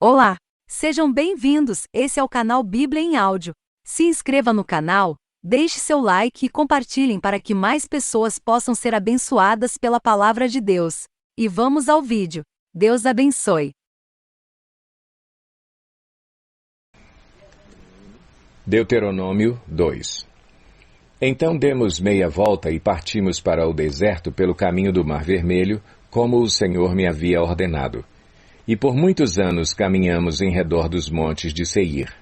Olá! Sejam bem-vindos, esse é o canal Bíblia em Áudio. Se inscreva no canal, deixe seu like e compartilhem para que mais pessoas possam ser abençoadas pela palavra de Deus. E vamos ao vídeo. Deus abençoe. Deuteronômio 2. Então demos meia volta e partimos para o deserto pelo caminho do Mar Vermelho, como o Senhor me havia ordenado. E por muitos anos caminhamos em redor dos montes de Seir.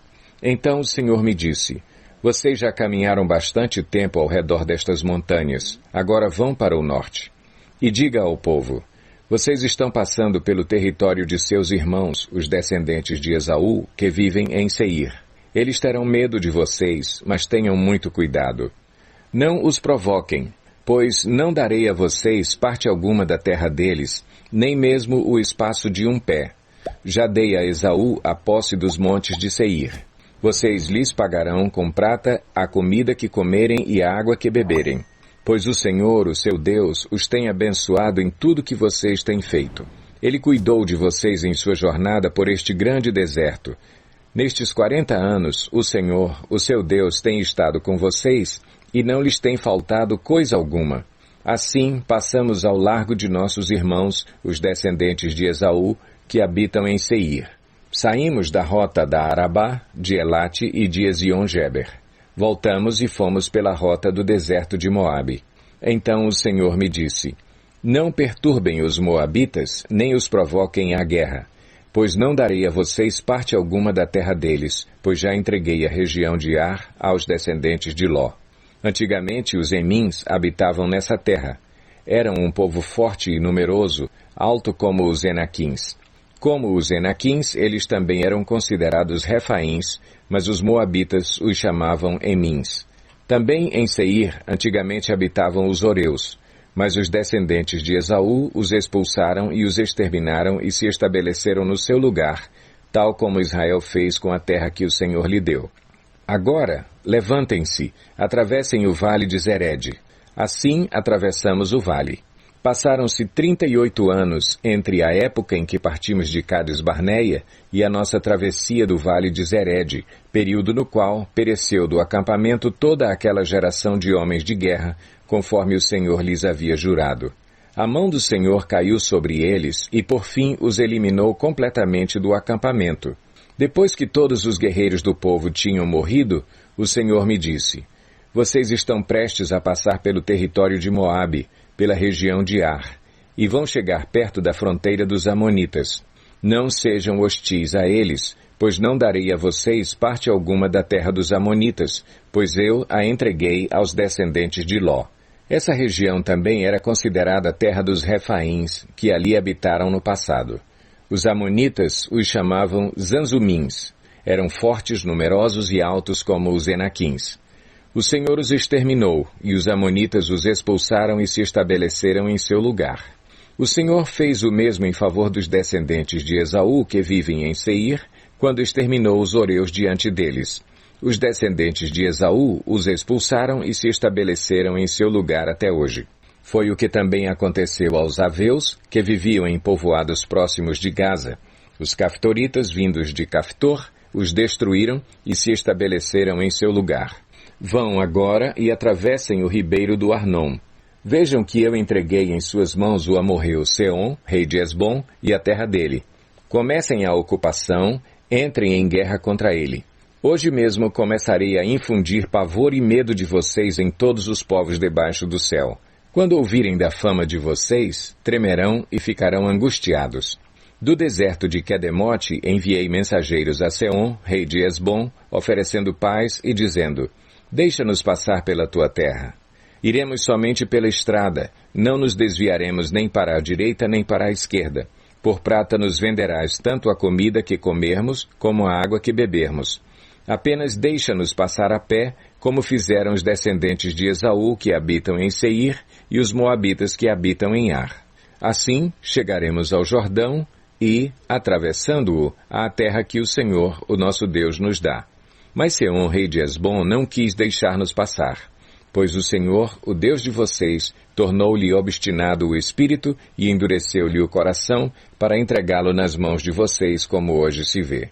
Então o Senhor me disse: Vocês já caminharam bastante tempo ao redor destas montanhas, agora vão para o norte. E diga ao povo: Vocês estão passando pelo território de seus irmãos, os descendentes de Esaú, que vivem em Seir. Eles terão medo de vocês, mas tenham muito cuidado. Não os provoquem, pois não darei a vocês parte alguma da terra deles, nem mesmo o espaço de um pé. Já dei a Esaú a posse dos montes de Seir. Vocês lhes pagarão com prata a comida que comerem e a água que beberem. Pois o Senhor, o seu Deus, os tem abençoado em tudo que vocês têm feito. Ele cuidou de vocês em sua jornada por este grande deserto. Nestes 40 anos, o Senhor, o seu Deus, tem estado com vocês e não lhes tem faltado coisa alguma. Assim, passamos ao largo de nossos irmãos, os descendentes de Esaú, que habitam em Seir. Saímos da rota da Arabá, de Elate e de Ezion-Geber. Voltamos e fomos pela rota do deserto de Moabe. Então o Senhor me disse: Não perturbem os moabitas, nem os provoquem à guerra, pois não darei a vocês parte alguma da terra deles, pois já entreguei a região de Ar aos descendentes de Ló. Antigamente os Emins habitavam nessa terra. Eram um povo forte e numeroso, alto como os Enaquins. Como os Enaquins, eles também eram considerados Refaíns, mas os moabitas os chamavam Emins. Também em Seir, antigamente habitavam os Oreus, mas os descendentes de Esaú os expulsaram e os exterminaram e se estabeleceram no seu lugar, tal como Israel fez com a terra que o Senhor lhe deu. Agora, levantem-se, atravessem o vale de Zered. Assim, atravessamos o vale. Passaram-se 38 anos entre a época em que partimos de Cades-Barneia e a nossa travessia do vale de Zered, período no qual pereceu do acampamento toda aquela geração de homens de guerra, conforme o Senhor lhes havia jurado. A mão do Senhor caiu sobre eles e por fim os eliminou completamente do acampamento. Depois que todos os guerreiros do povo tinham morrido, o Senhor me disse: Vocês estão prestes a passar pelo território de Moabe, pela região de Ar, e vão chegar perto da fronteira dos Amonitas. Não sejam hostis a eles, pois não darei a vocês parte alguma da terra dos Amonitas, pois eu a entreguei aos descendentes de Ló. Essa região também era considerada terra dos Refaíns, que ali habitaram no passado. Os Amonitas os chamavam Zanzumins. Eram fortes, numerosos e altos como os Enaquins. O Senhor os exterminou, e os Amonitas os expulsaram e se estabeleceram em seu lugar. O Senhor fez o mesmo em favor dos descendentes de Esaú, que vivem em Seir, quando exterminou os Oreus diante deles. Os descendentes de Esaú os expulsaram e se estabeleceram em seu lugar até hoje. Foi o que também aconteceu aos Aveus, que viviam em povoados próximos de Gaza. Os Caftoritas, vindos de Caftor, os destruíram e se estabeleceram em seu lugar. Vão agora e atravessem o ribeiro do Arnon. Vejam que eu entreguei em suas mãos o amorreu Seom, rei de Esbom, e a terra dele. Comecem a ocupação, entrem em guerra contra ele. Hoje mesmo começarei a infundir pavor e medo de vocês em todos os povos debaixo do céu. Quando ouvirem da fama de vocês, tremerão e ficarão angustiados. Do deserto de Quedemote enviei mensageiros a Seom, rei de Esbom, oferecendo paz e dizendo: Deixa-nos passar pela tua terra. Iremos somente pela estrada, não nos desviaremos nem para a direita nem para a esquerda. Por prata nos venderás tanto a comida que comermos, como a água que bebermos. Apenas deixa-nos passar a pé, como fizeram os descendentes de Esaú que habitam em Seir e os moabitas que habitam em Ar. Assim, chegaremos ao Jordão e, atravessando-o, à terra que o Senhor, o nosso Deus, nos dá. Mas Seom, rei de Esbom, não quis deixar-nos passar. pois o Senhor, o Deus de vocês, tornou-lhe obstinado o espírito e endureceu-lhe o coração para entregá-lo nas mãos de vocês, como hoje se vê.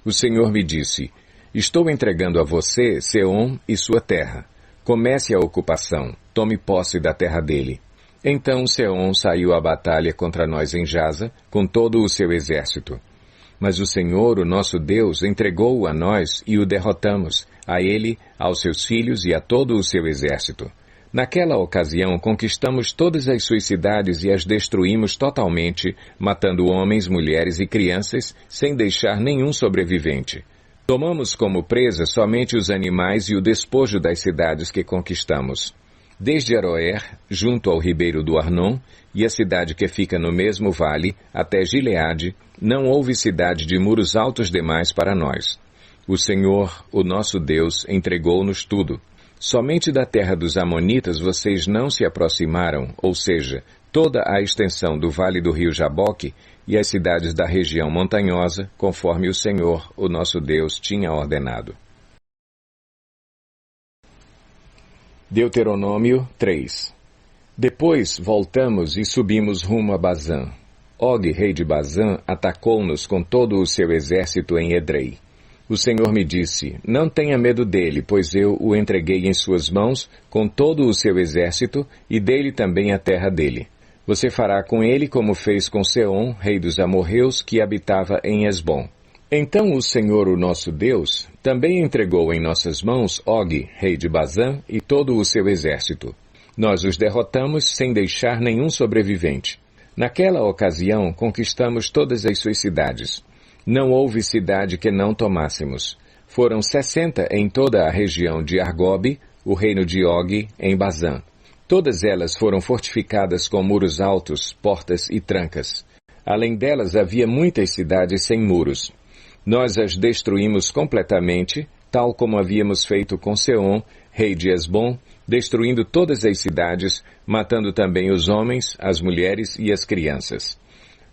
O Senhor me disse: estou entregando a você Seom e sua terra. Comece a ocupação, tome posse da terra dele. Então Seom saiu à batalha contra nós em Jaza, com todo o seu exército. Mas o Senhor, o nosso Deus, entregou-o a nós e o derrotamos, a ele, aos seus filhos e a todo o seu exército. Naquela ocasião conquistamos todas as suas cidades e as destruímos totalmente, matando homens, mulheres e crianças, sem deixar nenhum sobrevivente. Tomamos como presa somente os animais e o despojo das cidades que conquistamos. Desde Aroer, junto ao ribeiro do Arnon, e a cidade que fica no mesmo vale, até Gileade, não houve cidade de muros altos demais para nós. O Senhor, o nosso Deus, entregou-nos tudo. Somente da terra dos Amonitas vocês não se aproximaram, ou seja, toda a extensão do vale do rio Jaboque e as cidades da região montanhosa, conforme o Senhor, o nosso Deus, tinha ordenado. Deuteronômio 3. Depois voltamos e subimos rumo a Bazã. Og, rei de Bazã, atacou-nos com todo o seu exército em Edrei. O Senhor me disse: não tenha medo dele, pois eu o entreguei em suas mãos com todo o seu exército e dei-lhe também a terra dele. Você fará com ele como fez com Seom, rei dos amorreus, que habitava em Hesbom. Então o Senhor, o nosso Deus, também entregou em nossas mãos Og, rei de Bazã, e todo o seu exército. Nós os derrotamos sem deixar nenhum sobrevivente. Naquela ocasião conquistamos todas as suas cidades. Não houve cidade que não tomássemos. Foram 60 em toda a região de Argobe, o reino de Og, em Bazã. Todas elas foram fortificadas com muros altos, portas e trancas. Além delas havia muitas cidades sem muros. Nós as destruímos completamente, tal como havíamos feito com Seom, rei de Hesbom, destruindo todas as cidades, matando também os homens, as mulheres e as crianças.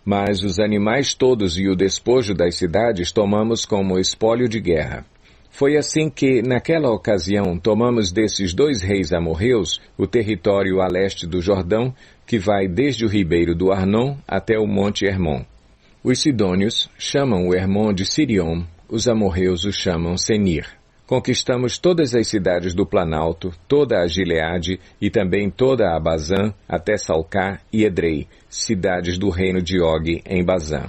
Mas os animais todos e o despojo das cidades tomamos como espólio de guerra. Foi assim que, naquela ocasião, tomamos desses 2 reis amorreus o território a leste do Jordão, que vai desde o ribeiro do Arnon até o monte Hermon. Os sidônios chamam o Hermon de Siriom, os amorreus o chamam Senir. Conquistamos todas as cidades do Planalto, toda a Gileade e também toda a Bazã, até Salcá e Edrei, cidades do reino de Og em Bazã.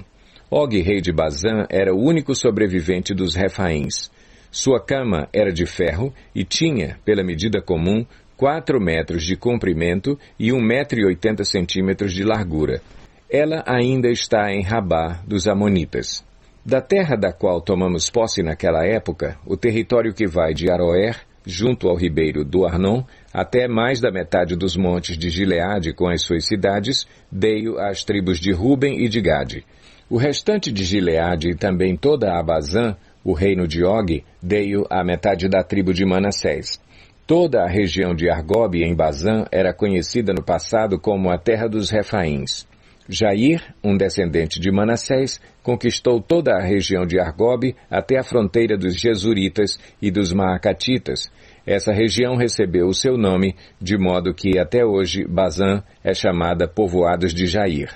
Og, rei de Bazã, era o único sobrevivente dos Refaíns. Sua cama era de ferro e tinha, pela medida comum, 4 metros de comprimento e 1,80 m de largura. Ela ainda está em Rabá dos Amonitas. Da terra da qual tomamos posse naquela época, o território que vai de Aroer, junto ao ribeiro do Arnon, até mais da metade dos montes de Gileade com as suas cidades, dei-o às tribos de Ruben e de Gade. O restante de Gileade e também toda a Bazã, o reino de Og, dei-o à metade da tribo de Manassés. Toda a região de Argobe em Bazã era conhecida no passado como a terra dos Refaíns. Jair, um descendente de Manassés, conquistou toda a região de Argobe até a fronteira dos Jesuritas e dos Maacatitas. Essa região recebeu o seu nome, de modo que até hoje Bazã é chamada Povoados de Jair.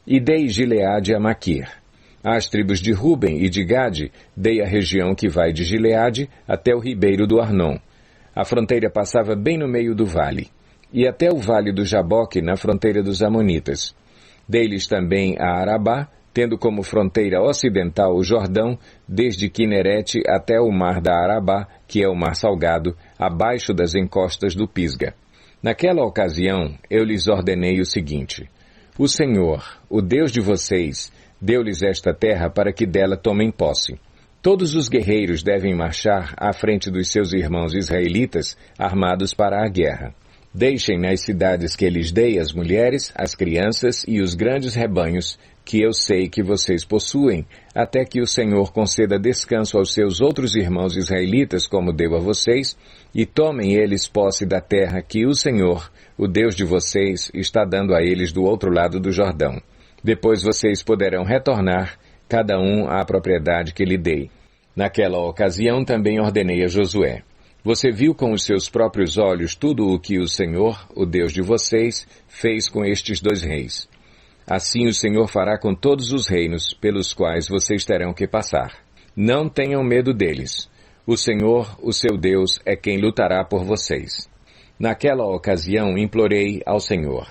E dei Gileade a Maquir. Às tribos de Ruben e de Gade dei a região que vai de Gileade até o ribeiro do Arnon. A fronteira passava bem no meio do vale, e até o vale do Jaboque na fronteira dos Amonitas. Dei-lhes também a Arabá, tendo como fronteira ocidental o Jordão, desde Quinerete até o mar da Arabá, que é o mar salgado, abaixo das encostas do Pisga. Naquela ocasião, eu lhes ordenei o seguinte: o Senhor, o Deus de vocês, deu-lhes esta terra para que dela tomem posse. Todos os guerreiros devem marchar à frente dos seus irmãos israelitas, armados para a guerra. Deixem nas cidades que lhes dei as mulheres, as crianças e os grandes rebanhos, que eu sei que vocês possuem, até que o Senhor conceda descanso aos seus outros irmãos israelitas, como deu a vocês, e tomem eles posse da terra que o Senhor, o Deus de vocês, está dando a eles do outro lado do Jordão. Depois vocês poderão retornar, cada um à propriedade que lhe dei. Naquela ocasião também ordenei a Josué: Você viu com os seus próprios olhos tudo o que o Senhor, o Deus de vocês, fez com estes 2 reis. Assim o Senhor fará com todos os reinos pelos quais vocês terão que passar. Não tenham medo deles. O Senhor, o seu Deus, é quem lutará por vocês. Naquela ocasião implorei ao Senhor: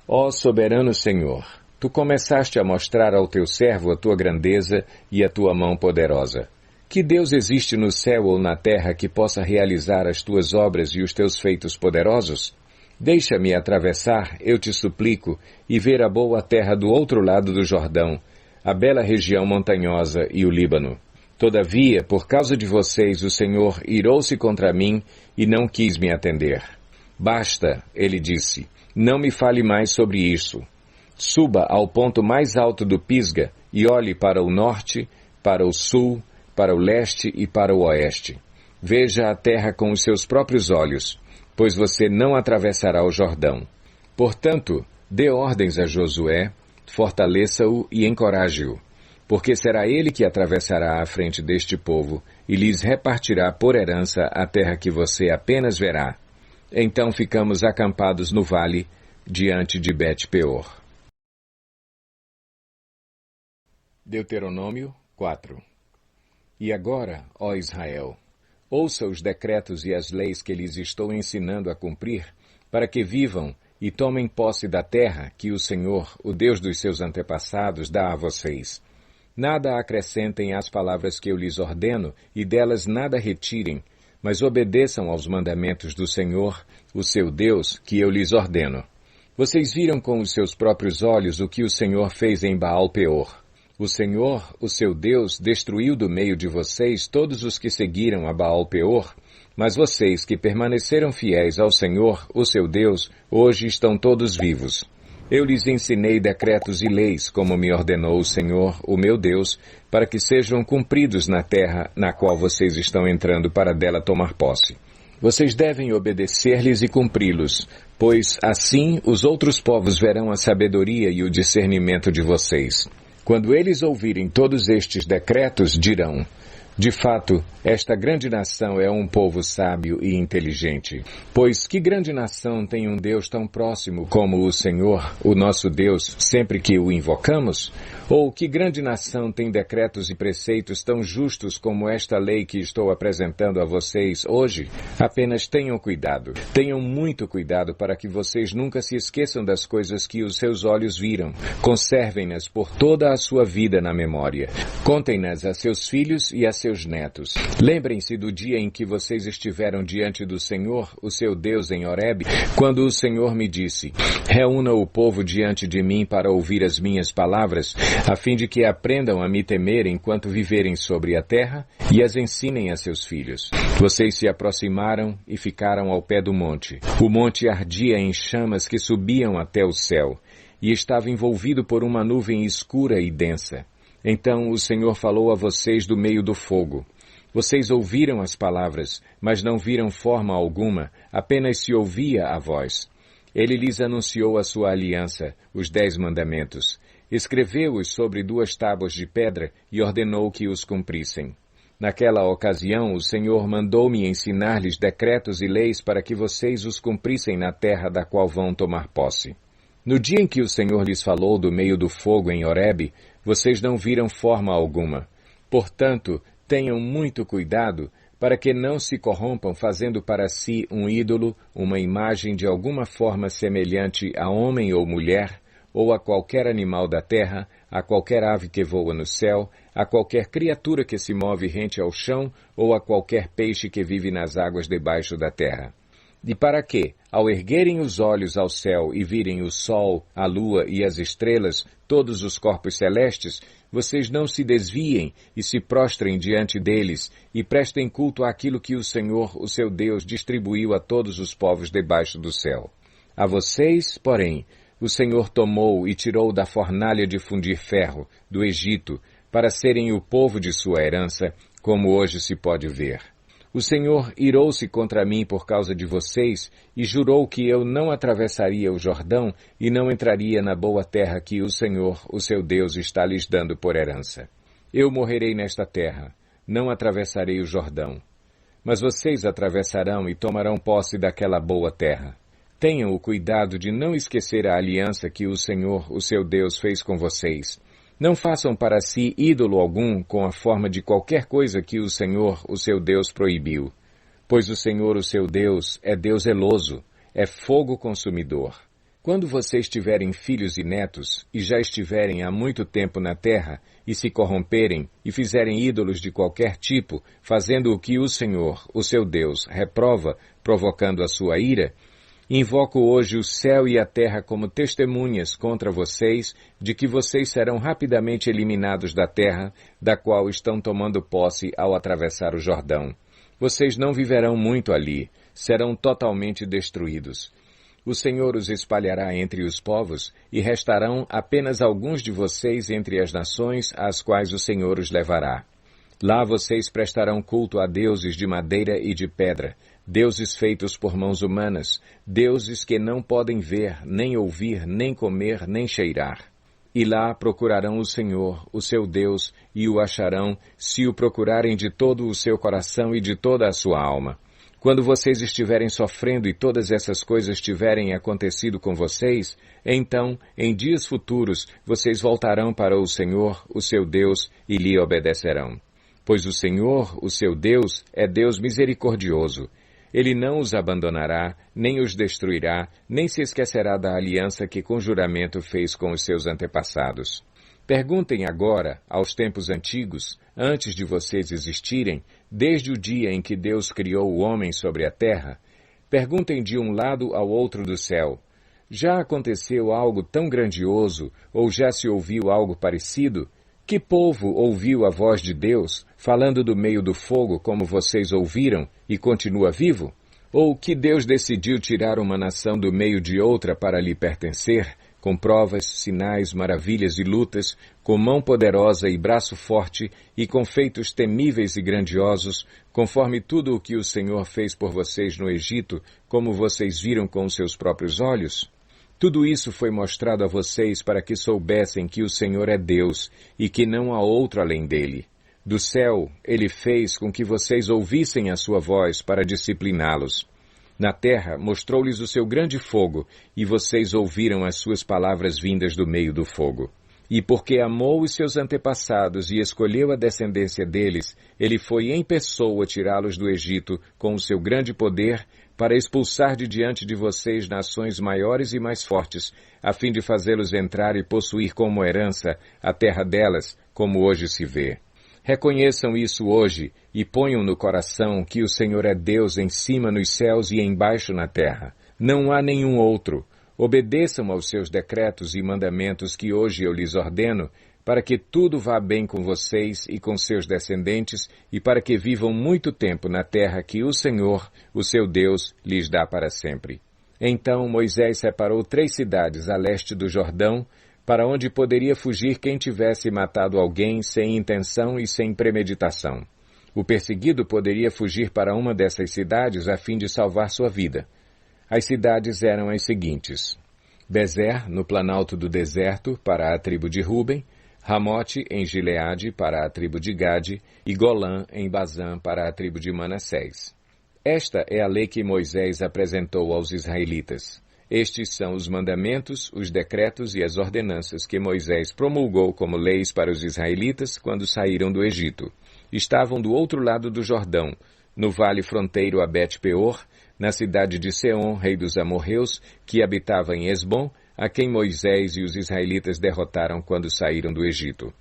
Ó soberano Senhor, tu começaste a mostrar ao teu servo a tua grandeza e a tua mão poderosa. Que Deus existe no céu ou na terra que possa realizar as tuas obras e os teus feitos poderosos? Deixa-me atravessar, eu te suplico, e ver a boa terra do outro lado do Jordão, a bela região montanhosa e o Líbano. Todavia, por causa de vocês, o Senhor irou-se contra mim e não quis me atender. Basta, ele disse, não me fale mais sobre isso. Suba ao ponto mais alto do Pisga e olhe para o norte, para o sul, para o leste e para o oeste. Veja a terra com os seus próprios olhos, pois você não atravessará o Jordão. Portanto, dê ordens a Josué, fortaleça-o e encoraje-o, porque será ele que atravessará à frente deste povo e lhes repartirá por herança a terra que você apenas verá. Então ficamos acampados no vale, diante de Bet-peor. Deuteronômio 4. E agora, ó Israel, ouça os decretos e as leis que lhes estou ensinando a cumprir, para que vivam e tomem posse da terra que o Senhor, o Deus dos seus antepassados, dá a vocês. Nada acrescentem às palavras que eu lhes ordeno, e delas nada retirem, mas obedeçam aos mandamentos do Senhor, o seu Deus, que eu lhes ordeno. Vocês viram com os seus próprios olhos o que o Senhor fez em Baal-peor. O Senhor, o seu Deus, destruiu do meio de vocês todos os que seguiram a Baal-peor, mas vocês que permaneceram fiéis ao Senhor, o seu Deus, hoje estão todos vivos. Eu lhes ensinei decretos e leis, como me ordenou o Senhor, o meu Deus, para que sejam cumpridos na terra na qual vocês estão entrando para dela tomar posse. Vocês devem obedecer-lhes e cumpri-los, pois assim os outros povos verão a sabedoria e o discernimento de vocês. Quando eles ouvirem todos estes decretos, dirão: de fato, esta grande nação é um povo sábio e inteligente. Pois que grande nação tem um Deus tão próximo como o Senhor, o nosso Deus, sempre que o invocamos? Ou que grande nação tem decretos e preceitos tão justos como esta lei que estou apresentando a vocês hoje? Apenas tenham cuidado. Tenham muito cuidado para que vocês nunca se esqueçam das coisas que os seus olhos viram. Conservem-nas por toda a sua vida na memória. Contem-nas a seus filhos e a seus netos. Lembrem-se do dia em que vocês estiveram diante do Senhor, o seu Deus, em Horebe, quando o Senhor me disse: reúna o povo diante de mim para ouvir as minhas palavras, a fim de que aprendam a me temer enquanto viverem sobre a terra e as ensinem a seus filhos. Vocês se aproximaram e ficaram ao pé do monte. O monte ardia em chamas que subiam até o céu e estava envolvido por uma nuvem escura e densa. Então o Senhor falou a vocês do meio do fogo. Vocês ouviram as palavras, mas não viram forma alguma, apenas se ouvia a voz. Ele lhes anunciou a sua aliança, os 10 mandamentos. Escreveu-os sobre 2 tábuas de pedra e ordenou que os cumprissem. Naquela ocasião, o Senhor mandou-me ensinar-lhes decretos e leis para que vocês os cumprissem na terra da qual vão tomar posse. No dia em que o Senhor lhes falou do meio do fogo em Horebe, vocês não viram forma alguma. Portanto, tenham muito cuidado para que não se corrompam fazendo para si um ídolo, uma imagem de alguma forma semelhante a homem ou mulher, ou a qualquer animal da terra, a qualquer ave que voa no céu, a qualquer criatura que se move rente ao chão, ou a qualquer peixe que vive nas águas debaixo da terra. E para que, ao erguerem os olhos ao céu e virem o sol, a lua e as estrelas, todos os corpos celestes, vocês não se desviem e se prostrem diante deles e prestem culto àquilo que o Senhor, o seu Deus, distribuiu a todos os povos debaixo do céu. A vocês, porém, o Senhor tomou e tirou da fornalha de fundir ferro, do Egito, para serem o povo de sua herança, como hoje se pode ver. O Senhor irou-se contra mim por causa de vocês e jurou que eu não atravessaria o Jordão e não entraria na boa terra que o Senhor, o seu Deus, está lhes dando por herança. Eu morrerei nesta terra, não atravessarei o Jordão. mas vocês atravessarão e tomarão posse daquela boa terra. Tenham o cuidado de não esquecer a aliança que o Senhor, o seu Deus, fez com vocês. Não façam para si ídolo algum com a forma de qualquer coisa que o Senhor, o seu Deus, proibiu. Pois o Senhor, o seu Deus, é Deus zeloso, é fogo consumidor. Quando vocês tiverem filhos e netos, e já estiverem há muito tempo na terra, e se corromperem, e fizerem ídolos de qualquer tipo, fazendo o que o Senhor, o seu Deus, reprova, provocando a sua ira, invoco hoje o céu e a terra como testemunhas contra vocês de que vocês serão rapidamente eliminados da terra, da qual estão tomando posse ao atravessar o Jordão. Vocês não viverão muito ali, serão totalmente destruídos. O Senhor os espalhará entre os povos, e restarão apenas alguns de vocês entre as nações às quais o Senhor os levará. Lá vocês prestarão culto a deuses de madeira e de pedra, deuses feitos por mãos humanas, deuses que não podem ver, nem ouvir, nem comer, nem cheirar. E lá procurarão o Senhor, o seu Deus, e o acharão, se o procurarem de todo o seu coração e de toda a sua alma. Quando vocês estiverem sofrendo e todas essas coisas tiverem acontecido com vocês, então, em dias futuros, vocês voltarão para o Senhor, o seu Deus, e lhe obedecerão. Pois o Senhor, o seu Deus, é Deus misericordioso. Ele não os abandonará, nem os destruirá, nem se esquecerá da aliança que com juramento fez com os seus antepassados. Perguntem agora, aos tempos antigos, antes de vocês existirem, desde o dia em que Deus criou o homem sobre a terra, perguntem de um lado ao outro do céu, já aconteceu algo tão grandioso, ou já se ouviu algo parecido? Que povo ouviu a voz de Deus, falando do meio do fogo como vocês ouviram, e continua vivo? Ou que Deus decidiu tirar uma nação do meio de outra para lhe pertencer, com provas, sinais, maravilhas e lutas, com mão poderosa e braço forte, e com feitos temíveis e grandiosos, conforme tudo o que o Senhor fez por vocês no Egito, como vocês viram com os seus próprios olhos? Tudo isso foi mostrado a vocês para que soubessem que o Senhor é Deus, e que não há outro além dele. Do céu, ele fez com que vocês ouvissem a sua voz para discipliná-los. Na terra, mostrou-lhes o seu grande fogo, e vocês ouviram as suas palavras vindas do meio do fogo. E porque amou os seus antepassados e escolheu a descendência deles, ele foi em pessoa tirá-los do Egito com o seu grande poder, para expulsar de diante de vocês nações maiores e mais fortes, a fim de fazê-los entrar e possuir como herança a terra delas, como hoje se vê. Reconheçam isso hoje e ponham no coração que o Senhor é Deus em cima nos céus e embaixo na terra. Não há nenhum outro. Obedeçam aos seus decretos e mandamentos que hoje eu lhes ordeno, para que tudo vá bem com vocês e com seus descendentes, e para que vivam muito tempo na terra que o Senhor, o seu Deus, lhes dá para sempre. Então Moisés separou 3 cidades a leste do Jordão, para onde poderia fugir quem tivesse matado alguém sem intenção e sem premeditação. O perseguido poderia fugir para uma dessas cidades a fim de salvar sua vida. As cidades eram as seguintes: Bezer, no planalto do deserto, para a tribo de Ruben; Ramote, em Gileade, para a tribo de Gade; e Golã, em Bazã, para a tribo de Manassés. Esta é a lei que Moisés apresentou aos israelitas. Estes são os mandamentos, os decretos e as ordenanças que Moisés promulgou como leis para os israelitas quando saíram do Egito. Estavam do outro lado do Jordão, no vale fronteiro a Bet-peor, na cidade de Seom, rei dos amorreus, que habitava em Esbom, a quem Moisés e os israelitas derrotaram quando saíram do Egito.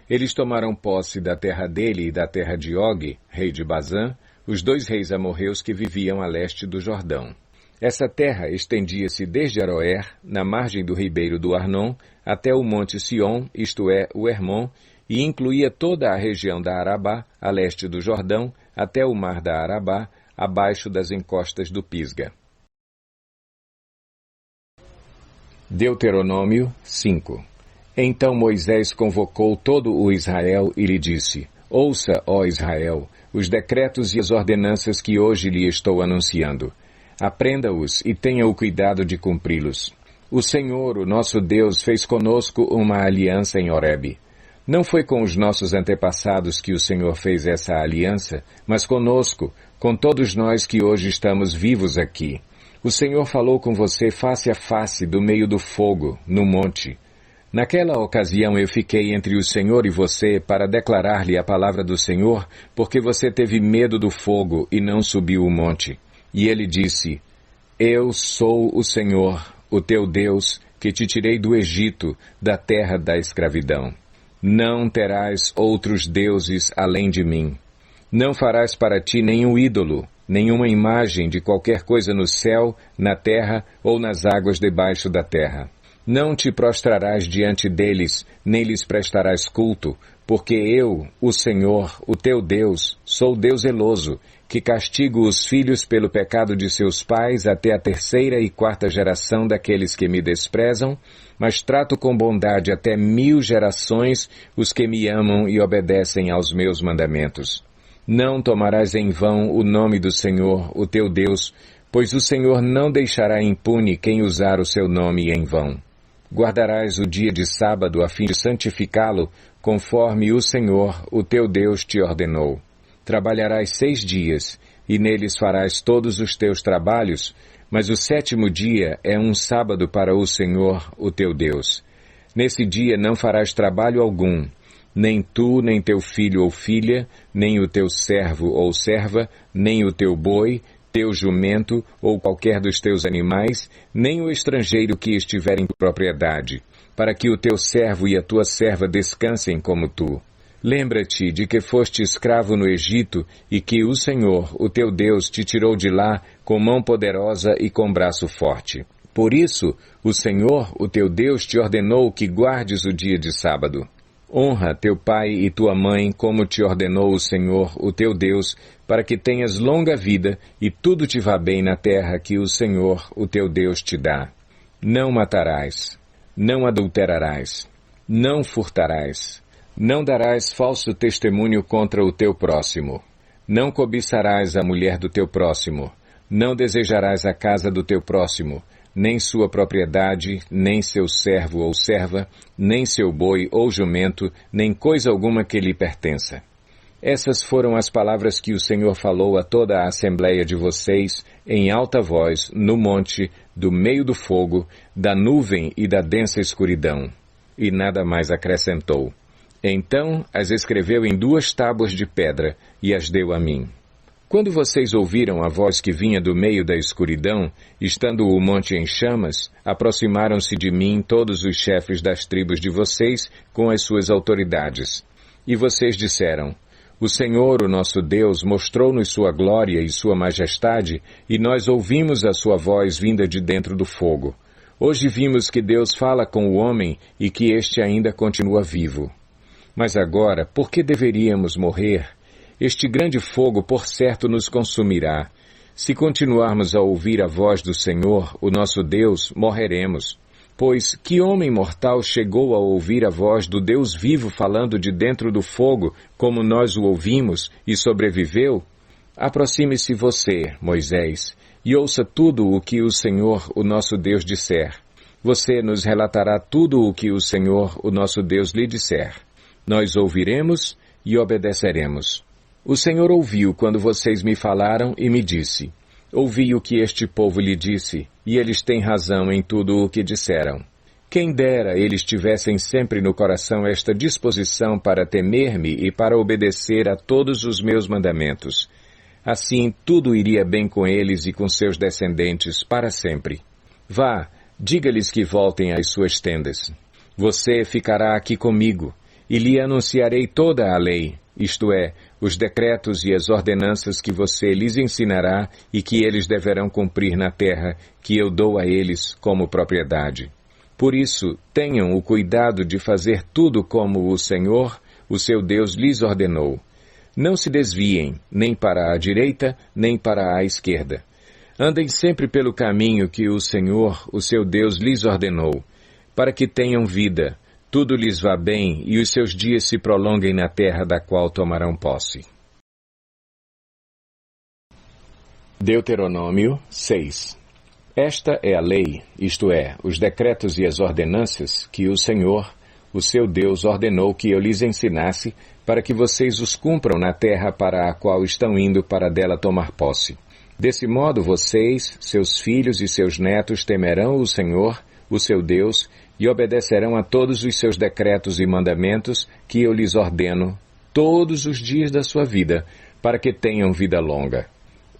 Eles tomaram posse da terra dele e da terra de Og, rei de Bazã, os 2 reis amorreus que viviam a leste do Jordão. Essa terra estendia-se desde Aroer, na margem do ribeiro do Arnon, até o monte Sion, isto é, o Hermon, e incluía toda a região da Arabá, a leste do Jordão, até o mar da Arabá, abaixo das encostas do Pisga. Deuteronômio 5. Então Moisés convocou todo o Israel e lhe disse: Ouça, ó Israel, os decretos e as ordenanças que hoje lhe estou anunciando. Aprenda-os e tenha o cuidado de cumpri-los. O Senhor, o nosso Deus, fez conosco uma aliança em Horebe. Não foi com os nossos antepassados que o Senhor fez essa aliança, mas conosco, com todos nós que hoje estamos vivos aqui. O Senhor falou com você face a face do meio do fogo, no monte. Naquela ocasião eu fiquei entre o Senhor e você para declarar-lhe a palavra do Senhor, porque você teve medo do fogo e não subiu o monte. E ele disse: Eu sou o Senhor, o teu Deus, que te tirei do Egito, da terra da escravidão. Não terás outros deuses além de mim. Não farás para ti nenhum ídolo, nenhuma imagem de qualquer coisa no céu, na terra ou nas águas debaixo da terra. Não te prostrarás diante deles, nem lhes prestarás culto, porque eu, o Senhor, o teu Deus, sou Deus zeloso, que castigo os filhos pelo pecado de seus pais até a 3ª e 4ª geração daqueles que me desprezam, mas trato com bondade até 1000 gerações os que me amam e obedecem aos meus mandamentos. Não tomarás em vão o nome do Senhor, o teu Deus, pois o Senhor não deixará impune quem usar o seu nome em vão. Guardarás o dia de sábado a fim de santificá-lo, conforme o Senhor, o teu Deus, te ordenou. Trabalharás 6 dias, e neles farás todos os teus trabalhos, mas o 7º dia é um sábado para o Senhor, o teu Deus. Nesse dia não farás trabalho algum, nem tu, nem teu filho ou filha, nem o teu servo ou serva, nem o teu boi, teu jumento ou qualquer dos teus animais, nem o estrangeiro que estiver em propriedade, para que o teu servo e a tua serva descansem como tu. Lembra-te de que foste escravo no Egito e que o Senhor, o teu Deus, te tirou de lá com mão poderosa e com braço forte. Por isso, o Senhor, o teu Deus, te ordenou que guardes o dia de sábado. Honra teu pai e tua mãe, como te ordenou o Senhor, o teu Deus, para que tenhas longa vida e tudo te vá bem na terra que o Senhor, o teu Deus, te dá. Não matarás, não adulterarás, não furtarás, não darás falso testemunho contra o teu próximo, não cobiçarás a mulher do teu próximo, não desejarás a casa do teu próximo, nem sua propriedade, nem seu servo ou serva, nem seu boi ou jumento, nem coisa alguma que lhe pertença. Essas foram as palavras que o Senhor falou a toda a assembleia de vocês, em alta voz, no monte, do meio do fogo, da nuvem e da densa escuridão. E nada mais acrescentou. Então as escreveu em 2 tábuas de pedra e as deu a mim. Quando vocês ouviram a voz que vinha do meio da escuridão, estando o monte em chamas, aproximaram-se de mim todos os chefes das tribos de vocês com as suas autoridades. E vocês disseram: O Senhor, o nosso Deus, mostrou-nos sua glória e sua majestade, e nós ouvimos a sua voz vinda de dentro do fogo. Hoje vimos que Deus fala com o homem e que este ainda continua vivo. Mas agora, por que deveríamos morrer? Este grande fogo, por certo, nos consumirá. Se continuarmos a ouvir a voz do Senhor, o nosso Deus, morreremos. Pois que homem mortal chegou a ouvir a voz do Deus vivo falando de dentro do fogo, como nós o ouvimos, e sobreviveu? Aproxime-se você, Moisés, e ouça tudo o que o Senhor, o nosso Deus, disser. Você nos relatará tudo o que o Senhor, o nosso Deus, lhe disser. Nós ouviremos e obedeceremos. O Senhor ouviu quando vocês me falaram e me disse: Ouvi o que este povo lhe disse, e eles têm razão em tudo o que disseram. Quem dera eles tivessem sempre no coração esta disposição para temer-me e para obedecer a todos os meus mandamentos. Assim tudo iria bem com eles e com seus descendentes para sempre. Vá, diga-lhes que voltem às suas tendas. Você ficará aqui comigo, e lhe anunciarei toda a lei, isto é, os decretos e as ordenanças que você lhes ensinará e que eles deverão cumprir na terra que eu dou a eles como propriedade. Por isso, tenham o cuidado de fazer tudo como o Senhor, o seu Deus, lhes ordenou. Não se desviem, nem para a direita, nem para a esquerda. Andem sempre pelo caminho que o Senhor, o seu Deus, lhes ordenou, para que tenham vida, tudo lhes vá bem e os seus dias se prolonguem na terra da qual tomarão posse. Deuteronômio 6. Esta é a lei, isto é, os decretos e as ordenanças que o Senhor, o seu Deus, ordenou que eu lhes ensinasse, para que vocês os cumpram na terra para a qual estão indo para dela tomar posse. Desse modo vocês, seus filhos e seus netos temerão o Senhor, o seu Deus, e obedecerão a todos os seus decretos e mandamentos que eu lhes ordeno todos os dias da sua vida, para que tenham vida longa.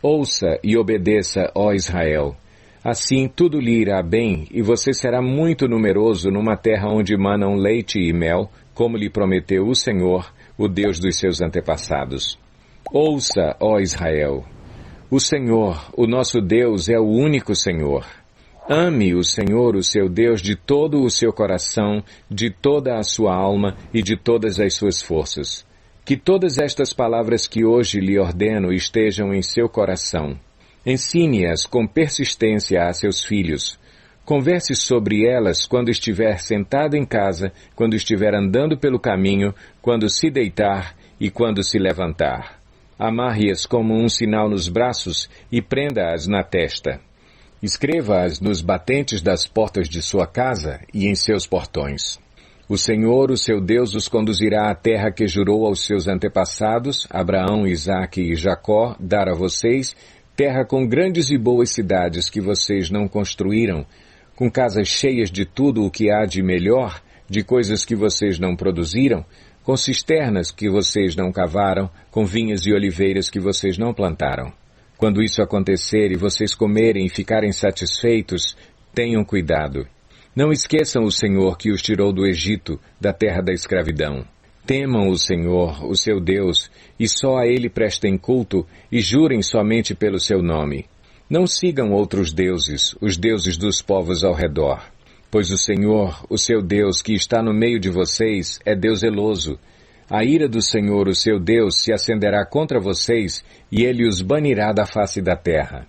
Ouça e obedeça, ó Israel. Assim tudo lhe irá bem, e você será muito numeroso numa terra onde manam leite e mel, como lhe prometeu o Senhor, o Deus dos seus antepassados. Ouça, ó Israel. O Senhor, o nosso Deus, é o único Senhor. Ame o Senhor, o seu Deus, de todo o seu coração, de toda a sua alma e de todas as suas forças. Que todas estas palavras que hoje lhe ordeno estejam em seu coração. Ensine-as com persistência a seus filhos. Converse sobre elas quando estiver sentado em casa, quando estiver andando pelo caminho, quando se deitar e quando se levantar. Amarre-as como um sinal nos braços e prenda-as na testa. Escreva-as nos batentes das portas de sua casa e em seus portões. O Senhor, o seu Deus, os conduzirá à terra que jurou aos seus antepassados, Abraão, Isaque e Jacó, dar a vocês, terra com grandes e boas cidades que vocês não construíram, com casas cheias de tudo o que há de melhor, de coisas que vocês não produziram, com cisternas que vocês não cavaram, com vinhas e oliveiras que vocês não plantaram. Quando isso acontecer e vocês comerem e ficarem satisfeitos, tenham cuidado. Não esqueçam o Senhor que os tirou do Egito, da terra da escravidão. Temam o Senhor, o seu Deus, e só a Ele prestem culto e jurem somente pelo seu nome. Não sigam outros deuses, os deuses dos povos ao redor. Pois o Senhor, o seu Deus, que está no meio de vocês, é Deus zeloso. A ira do Senhor, o seu Deus, se acenderá contra vocês, e Ele os banirá da face da terra.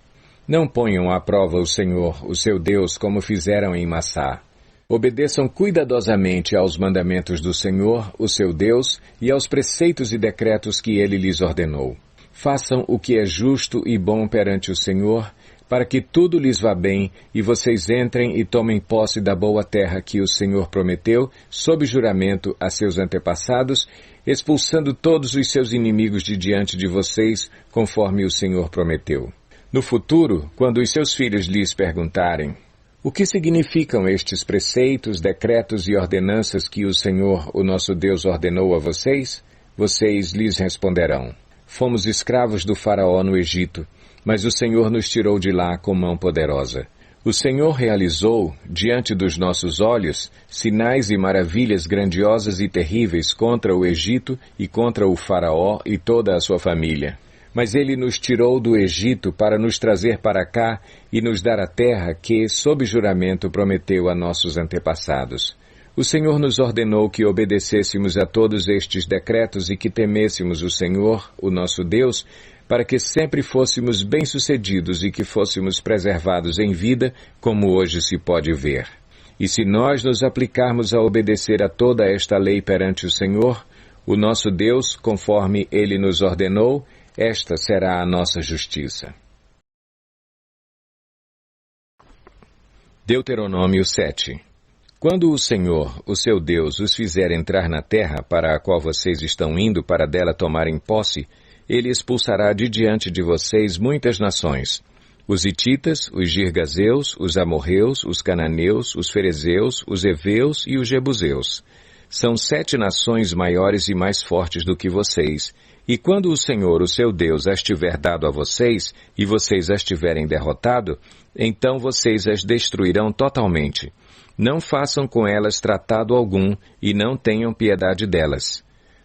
Não ponham à prova o Senhor, o seu Deus, como fizeram em Massá. Obedeçam cuidadosamente aos mandamentos do Senhor, o seu Deus, e aos preceitos e decretos que Ele lhes ordenou. Façam o que é justo e bom perante o Senhor, para que tudo lhes vá bem e vocês entrem e tomem posse da boa terra que o Senhor prometeu, sob juramento a seus antepassados, expulsando todos os seus inimigos de diante de vocês, conforme o Senhor prometeu. No futuro, quando os seus filhos lhes perguntarem: o que significam estes preceitos, decretos e ordenanças que o Senhor, o nosso Deus, ordenou a vocês? Vocês lhes responderão: fomos escravos do faraó no Egito, mas o Senhor nos tirou de lá com mão poderosa. O Senhor realizou, diante dos nossos olhos, sinais e maravilhas grandiosas e terríveis contra o Egito e contra o faraó e toda a sua família. Mas Ele nos tirou do Egito para nos trazer para cá e nos dar a terra que, sob juramento, prometeu a nossos antepassados. O Senhor nos ordenou que obedecêssemos a todos estes decretos e que temêssemos o Senhor, o nosso Deus, para que sempre fôssemos bem-sucedidos e que fôssemos preservados em vida, como hoje se pode ver. E se nós nos aplicarmos a obedecer a toda esta lei perante o Senhor, o nosso Deus, conforme Ele nos ordenou, esta será a nossa justiça. Deuteronômio 7. Quando o Senhor, o seu Deus, os fizer entrar na terra para a qual vocês estão indo para dela tomarem posse, Ele expulsará de diante de vocês muitas nações: os hititas, os girgazeus, os amorreus, os cananeus, os ferezeus, os heveus e os jebuseus. São 7 nações maiores e mais fortes do que vocês. E quando o Senhor, o seu Deus, as tiver dado a vocês, e vocês as tiverem derrotado, então vocês as destruirão totalmente. Não façam com elas tratado algum, e não tenham piedade delas.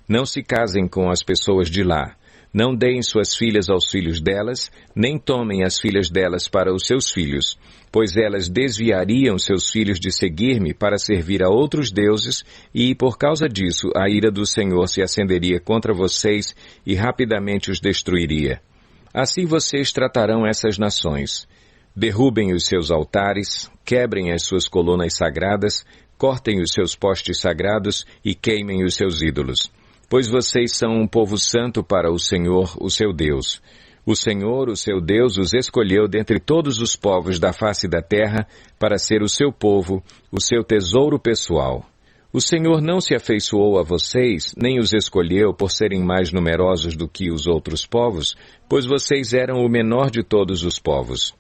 Não se casem com as pessoas de lá. Não deem suas filhas aos filhos delas, nem tomem as filhas delas para os seus filhos, pois elas desviariam seus filhos de seguir-me para servir a outros deuses, e por causa disso a ira do Senhor se acenderia contra vocês e rapidamente os destruiria. Assim vocês tratarão essas nações. Derrubem os seus altares, quebrem as suas colunas sagradas, cortem os seus postes sagrados e queimem os seus ídolos. Pois vocês são um povo santo para o Senhor, o seu Deus. O Senhor, o seu Deus, os escolheu dentre todos os povos da face da terra para ser o seu povo, o seu tesouro pessoal. O Senhor não se afeiçoou a vocês, nem os escolheu por serem mais numerosos do que os outros povos, pois vocês eram o menor de todos os povos.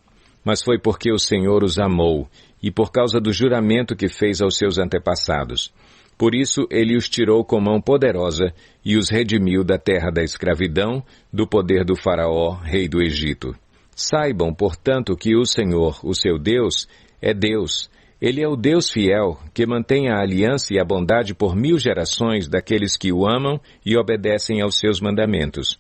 Mas foi porque o Senhor os amou, e por causa do juramento que fez aos seus antepassados. Por isso ele os tirou com mão poderosa e os redimiu da terra da escravidão, do poder do Faraó, rei do Egito. Saibam, portanto, que o Senhor, o seu Deus, é Deus. Ele é o Deus fiel, que mantém a aliança e a bondade por 1000 gerações daqueles que o amam e obedecem aos seus mandamentos.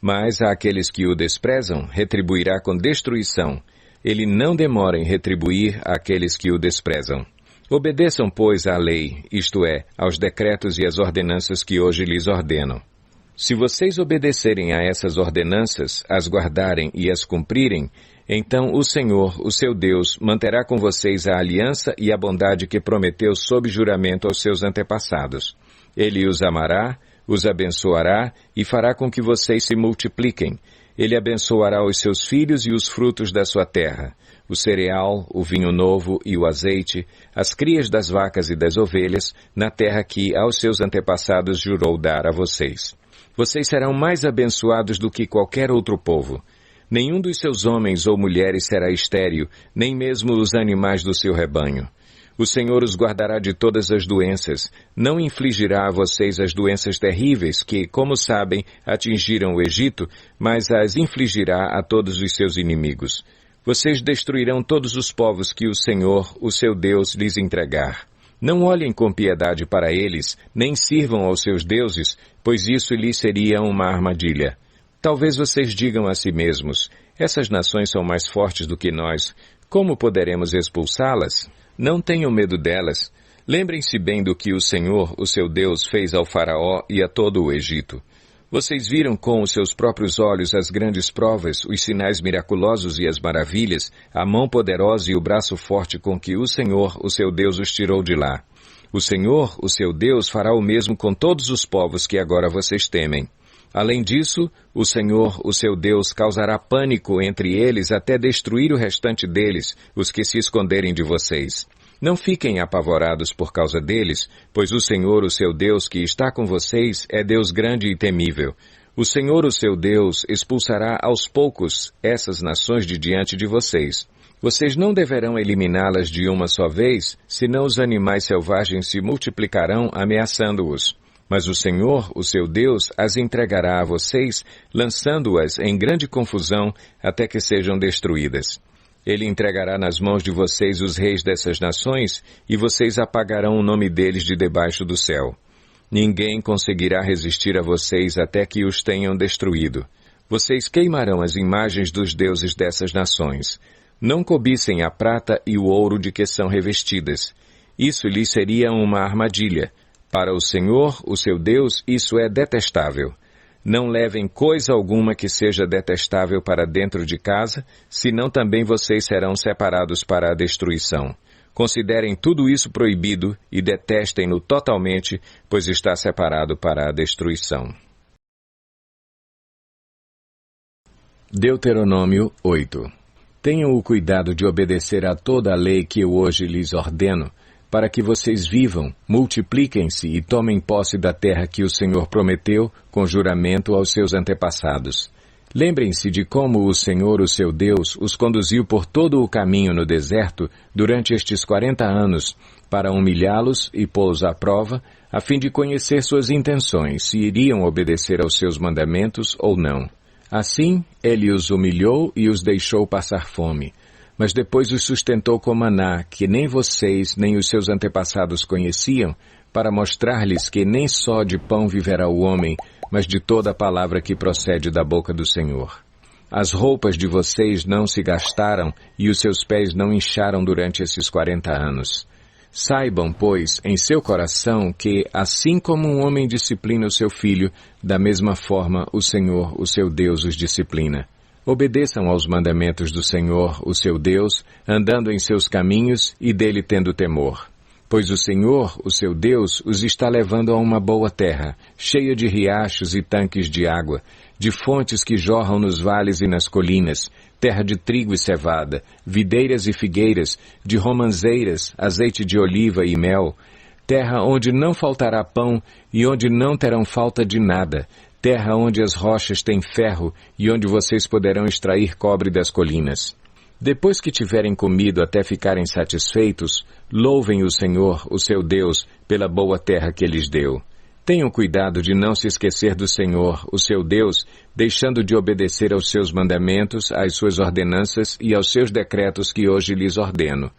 Mas àqueles que o desprezam, retribuirá com destruição. Ele não demora em retribuir àqueles que o desprezam. Obedeçam, pois, à lei, isto é, aos decretos e às ordenanças que hoje lhes ordeno. Se vocês obedecerem a essas ordenanças, as guardarem e as cumprirem, então o Senhor, o seu Deus, manterá com vocês a aliança e a bondade que prometeu sob juramento aos seus antepassados. Ele os amará, os abençoará e fará com que vocês se multipliquem. Ele abençoará os seus filhos e os frutos da sua terra, o cereal, o vinho novo e o azeite, as crias das vacas e das ovelhas, na terra que aos seus antepassados jurou dar a vocês. Vocês serão mais abençoados do que qualquer outro povo. Nenhum dos seus homens ou mulheres será estéril, nem mesmo os animais do seu rebanho. O Senhor os guardará de todas as doenças, não infligirá a vocês as doenças terríveis que, como sabem, atingiram o Egito, mas as infligirá a todos os seus inimigos. Vocês destruirão todos os povos que o Senhor, o seu Deus, lhes entregar. Não olhem com piedade para eles, nem sirvam aos seus deuses, pois isso lhes seria uma armadilha. Talvez vocês digam a si mesmos, essas nações são mais fortes do que nós, como poderemos expulsá-las? Não tenham medo delas. Lembrem-se bem do que o Senhor, o seu Deus, fez ao Faraó e a todo o Egito. Vocês viram com os seus próprios olhos as grandes provas, os sinais miraculosos e as maravilhas, a mão poderosa e o braço forte com que o Senhor, o seu Deus, os tirou de lá. O Senhor, o seu Deus, fará o mesmo com todos os povos que agora vocês temem. Além disso, o Senhor, o seu Deus, causará pânico entre eles até destruir o restante deles, os que se esconderem de vocês. Não fiquem apavorados por causa deles, pois o Senhor, o seu Deus, que está com vocês, é Deus grande e temível. O Senhor, o seu Deus, expulsará aos poucos essas nações de diante de vocês. Vocês não deverão eliminá-las de uma só vez, senão os animais selvagens se multiplicarão ameaçando-os. Mas o Senhor, o seu Deus, as entregará a vocês, lançando-as em grande confusão até que sejam destruídas. Ele entregará nas mãos de vocês os reis dessas nações, e vocês apagarão o nome deles de debaixo do céu. Ninguém conseguirá resistir a vocês até que os tenham destruído. Vocês queimarão as imagens dos deuses dessas nações. Não cobicem a prata e o ouro de que são revestidas. Isso lhes seria uma armadilha. Para o Senhor, o seu Deus, isso é detestável. Não levem coisa alguma que seja detestável para dentro de casa, senão também vocês serão separados para a destruição. Considerem tudo isso proibido e detestem-no totalmente, pois está separado para a destruição. Deuteronômio 8. Tenham o cuidado de obedecer a toda a lei que eu hoje lhes ordeno, para que vocês vivam, multipliquem-se e tomem posse da terra que o Senhor prometeu com juramento aos seus antepassados. Lembrem-se de como o Senhor, o seu Deus, os conduziu por todo o caminho no deserto durante estes 40 anos, para humilhá-los e pô-los à prova, a fim de conhecer suas intenções, se iriam obedecer aos seus mandamentos ou não. Assim, ele os humilhou e os deixou passar fome. Mas depois os sustentou com maná, que nem vocês nem os seus antepassados conheciam, para mostrar-lhes que nem só de pão viverá o homem, mas de toda a palavra que procede da boca do Senhor. As roupas de vocês não se gastaram e os seus pés não incharam durante esses 40 anos. Saibam, pois, em seu coração que, assim como um homem disciplina o seu filho, da mesma forma o Senhor, o seu Deus, os disciplina. Obedeçam aos mandamentos do Senhor, o seu Deus, andando em seus caminhos e dele tendo temor. Pois o Senhor, o seu Deus, os está levando a uma boa terra, cheia de riachos e tanques de água, de fontes que jorram nos vales e nas colinas, terra de trigo e cevada, videiras e figueiras, de romanzeiras, azeite de oliva e mel, terra onde não faltará pão e onde não terão falta de nada, terra onde as rochas têm ferro e onde vocês poderão extrair cobre das colinas. Depois que tiverem comido até ficarem satisfeitos, louvem o Senhor, o seu Deus, pela boa terra que lhes deu. Tenham cuidado de não se esquecer do Senhor, o seu Deus, deixando de obedecer aos seus mandamentos, às suas ordenanças e aos seus decretos que hoje lhes ordeno.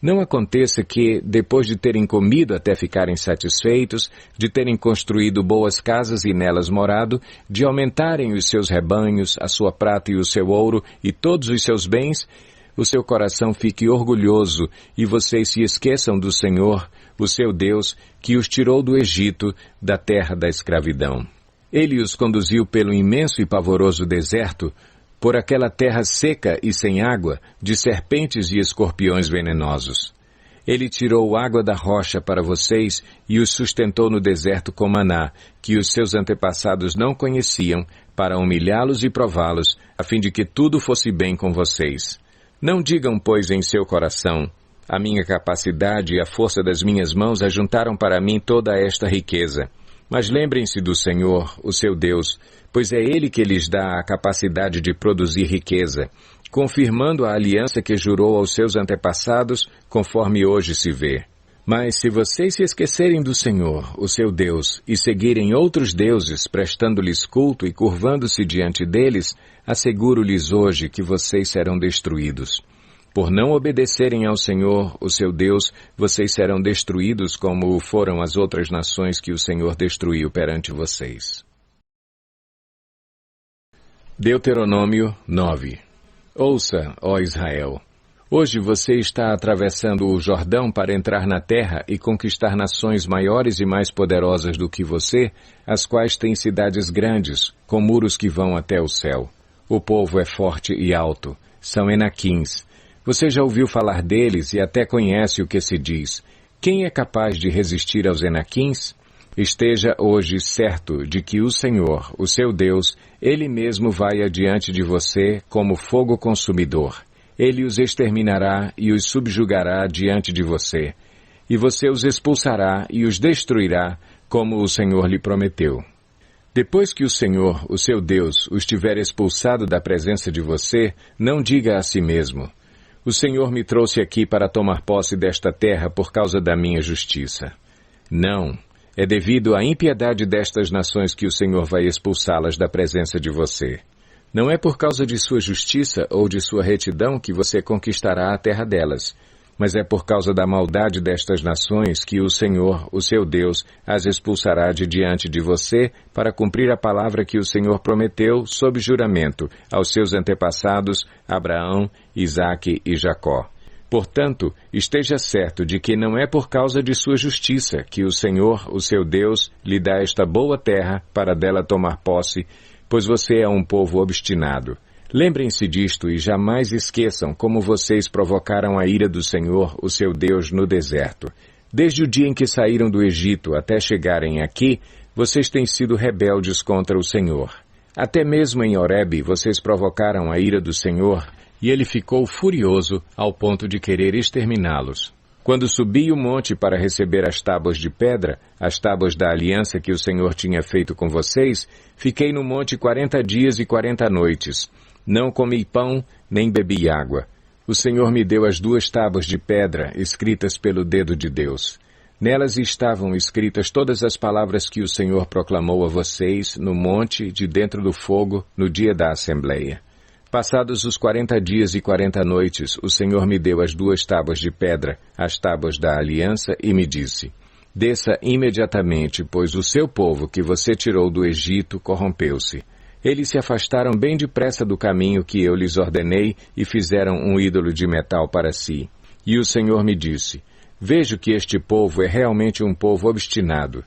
Não aconteça que, depois de terem comido até ficarem satisfeitos, de terem construído boas casas e nelas morado, de aumentarem os seus rebanhos, a sua prata e o seu ouro e todos os seus bens, o seu coração fique orgulhoso e vocês se esqueçam do Senhor, o seu Deus, que os tirou do Egito, da terra da escravidão. Ele os conduziu pelo imenso e pavoroso deserto, por aquela terra seca e sem água, de serpentes e escorpiões venenosos. Ele tirou água da rocha para vocês e os sustentou no deserto com maná, que os seus antepassados não conheciam, para humilhá-los e prová-los, a fim de que tudo fosse bem com vocês. Não digam, pois, em seu coração: a minha capacidade e a força das minhas mãos ajuntaram para mim toda esta riqueza. Mas lembrem-se do Senhor, o seu Deus, pois é Ele que lhes dá a capacidade de produzir riqueza, confirmando a aliança que jurou aos seus antepassados, conforme hoje se vê. Mas se vocês se esquecerem do Senhor, o seu Deus, e seguirem outros deuses, prestando-lhes culto e curvando-se diante deles, asseguro-lhes hoje que vocês serão destruídos. Por não obedecerem ao Senhor, o seu Deus, vocês serão destruídos como foram as outras nações que o Senhor destruiu perante vocês. Deuteronômio 9. Ouça, ó Israel. Hoje você está atravessando o Jordão para entrar na terra e conquistar nações maiores e mais poderosas do que você, as quais têm cidades grandes, com muros que vão até o céu. O povo é forte e alto, são Enaquins. Você já ouviu falar deles e até conhece o que se diz. Quem é capaz de resistir aos Enaquins? Esteja hoje certo de que o Senhor, o seu Deus, Ele mesmo vai adiante de você como fogo consumidor. Ele os exterminará e os subjugará diante de você. E você os expulsará e os destruirá, como o Senhor lhe prometeu. Depois que o Senhor, o seu Deus, os tiver expulsado da presença de você, não diga a si mesmo: o Senhor me trouxe aqui para tomar posse desta terra por causa da minha justiça. Não, é devido à impiedade destas nações que o Senhor vai expulsá-las da presença de você. Não é por causa de sua justiça ou de sua retidão que você conquistará a terra delas, mas é por causa da maldade destas nações que o Senhor, o seu Deus, as expulsará de diante de você para cumprir a palavra que o Senhor prometeu sob juramento aos seus antepassados Abraão, Isaque e Jacó. Portanto, esteja certo de que não é por causa de sua justiça que o Senhor, o seu Deus, lhe dá esta boa terra para dela tomar posse, pois você é um povo obstinado. Lembrem-se disto e jamais esqueçam como vocês provocaram a ira do Senhor, o seu Deus, no deserto. Desde o dia em que saíram do Egito até chegarem aqui, vocês têm sido rebeldes contra o Senhor. Até mesmo em Horebe vocês provocaram a ira do Senhor, e ele ficou furioso ao ponto de querer exterminá-los. Quando subi o monte para receber as tábuas de pedra, as tábuas da aliança que o Senhor tinha feito com vocês, fiquei no monte 40 dias e 40 noites. Não comi pão, nem bebi água. O Senhor me deu as 2 tábuas de pedra, escritas pelo dedo de Deus. Nelas estavam escritas todas as palavras que o Senhor proclamou a vocês no monte de dentro do fogo, no dia da Assembleia. Passados os 40 dias e 40 noites, o Senhor me deu as 2 tábuas de pedra, as tábuas da aliança, e me disse: desça imediatamente, pois o seu povo que você tirou do Egito corrompeu-se. Eles se afastaram bem depressa do caminho que eu lhes ordenei e fizeram um ídolo de metal para si. E o Senhor me disse: vejo que este povo é realmente um povo obstinado.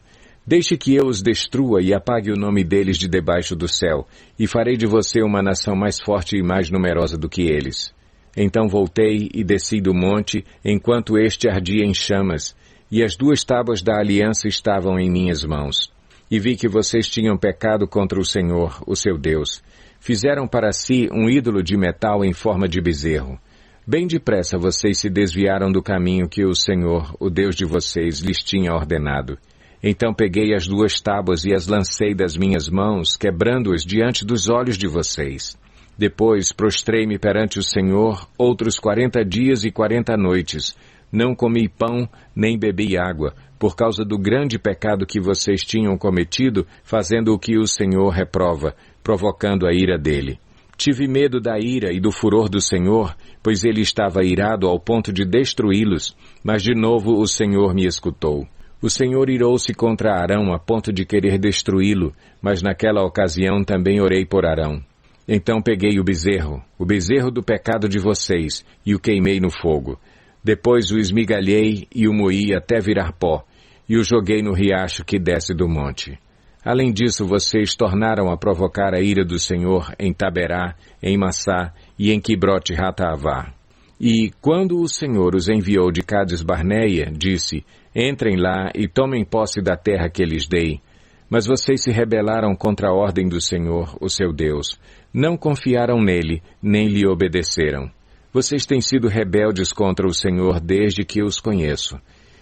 Deixe que eu os destrua e apague o nome deles de debaixo do céu, e farei de você uma nação mais forte e mais numerosa do que eles. Então voltei e desci do monte, enquanto este ardia em chamas, e as 2 tábuas da aliança estavam em minhas mãos. E vi que vocês tinham pecado contra o Senhor, o seu Deus. Fizeram para si um ídolo de metal em forma de bezerro. Bem depressa vocês se desviaram do caminho que o Senhor, o Deus de vocês, lhes tinha ordenado. Então peguei as 2 tábuas e as lancei das minhas mãos, quebrando-as diante dos olhos de vocês. Depois prostrei-me perante o Senhor outros 40 dias e 40 noites. Não comi pão, nem bebi água, por causa do grande pecado que vocês tinham cometido, fazendo o que o Senhor reprova, provocando a ira dele. Tive medo da ira e do furor do Senhor, pois ele estava irado ao ponto de destruí-los, mas de novo o Senhor me escutou. O Senhor irou-se contra Arão a ponto de querer destruí-lo, mas naquela ocasião também orei por Arão. Então peguei o bezerro do pecado de vocês, e o queimei no fogo. Depois o esmigalhei e o moí até virar pó, e o joguei no riacho que desce do monte. Além disso, vocês tornaram a provocar a ira do Senhor em Taberá, em Massá e em Quibrote-Hataavá. E, quando o Senhor os enviou de Cades-Barneia, disse, entrem lá e tomem posse da terra que lhes dei. Mas vocês se rebelaram contra a ordem do Senhor, o seu Deus. Não confiaram nele, nem lhe obedeceram. Vocês têm sido rebeldes contra o Senhor desde que os conheço.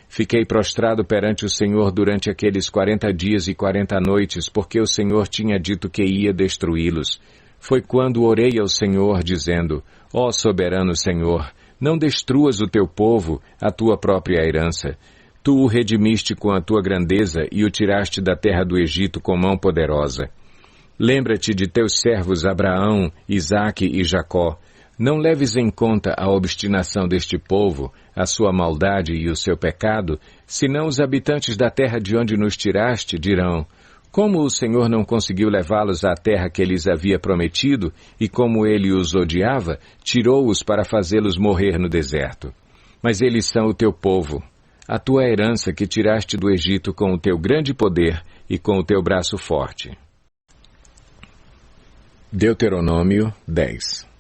Fiquei prostrado perante o Senhor durante aqueles 40 dias e 40 noites, porque o Senhor tinha dito que ia destruí-los. Foi quando orei ao Senhor, dizendo, ó soberano Senhor, não destruas o teu povo, a tua própria herança. Tu o redimiste com a tua grandeza e o tiraste da terra do Egito com mão poderosa. Lembra-te de teus servos Abraão, Isaque e Jacó. Não leves em conta a obstinação deste povo, a sua maldade e o seu pecado, senão os habitantes da terra de onde nos tiraste dirão, como o Senhor não conseguiu levá-los à terra que lhes havia prometido, e como ele os odiava, tirou-os para fazê-los morrer no deserto. Mas eles são o teu povo, a tua herança que tiraste do Egito com o teu grande poder e com o teu braço forte. Deuteronômio 10.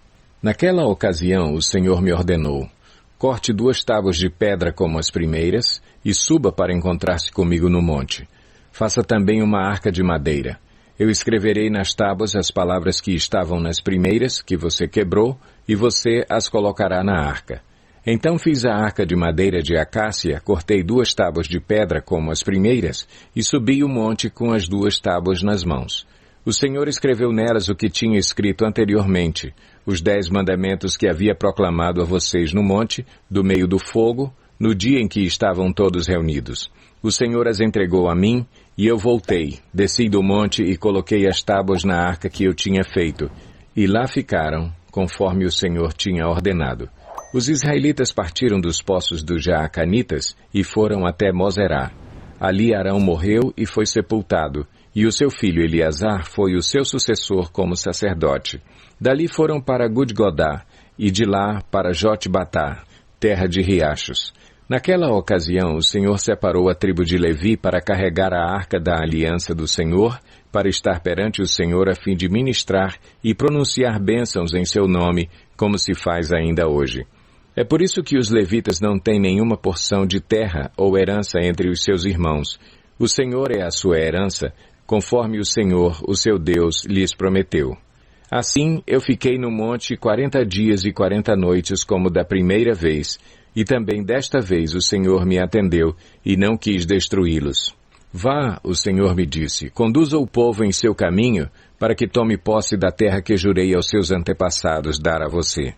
Naquela ocasião o Senhor me ordenou, corte 2 tábuas de pedra como as primeiras e suba para encontrar-se comigo no monte. Faça também uma arca de madeira. Eu escreverei nas tábuas as palavras que estavam nas primeiras, que você quebrou, e você as colocará na arca. Então fiz a arca de madeira de acácia, cortei 2 tábuas de pedra como as primeiras, e subi o monte com as 2 tábuas nas mãos. O Senhor escreveu nelas o que tinha escrito anteriormente, os 10 mandamentos que havia proclamado a vocês no monte, do meio do fogo, no dia em que estavam todos reunidos. O Senhor as entregou a mim, e eu voltei, desci do monte e coloquei as tábuas na arca que eu tinha feito, e lá ficaram, conforme o Senhor tinha ordenado. Os israelitas partiram dos poços dos Jaacanitas e foram até Moserá. Ali Arão morreu e foi sepultado, e o seu filho Eleazar foi o seu sucessor como sacerdote. Dali foram para Gudgodá, e de lá para Jotbatá, terra de riachos. Naquela ocasião, o Senhor separou a tribo de Levi para carregar a arca da aliança do Senhor, para estar perante o Senhor a fim de ministrar e pronunciar bênçãos em seu nome, como se faz ainda hoje. É por isso que os levitas não têm nenhuma porção de terra ou herança entre os seus irmãos. O Senhor é a sua herança, conforme o Senhor, o seu Deus, lhes prometeu. Assim, eu fiquei no monte 40 dias e 40 noites como da primeira vez, e também desta vez o Senhor me atendeu e não quis destruí-los. Vá, o Senhor me disse, conduza o povo em seu caminho, para que tome posse da terra que jurei aos seus antepassados dar a você.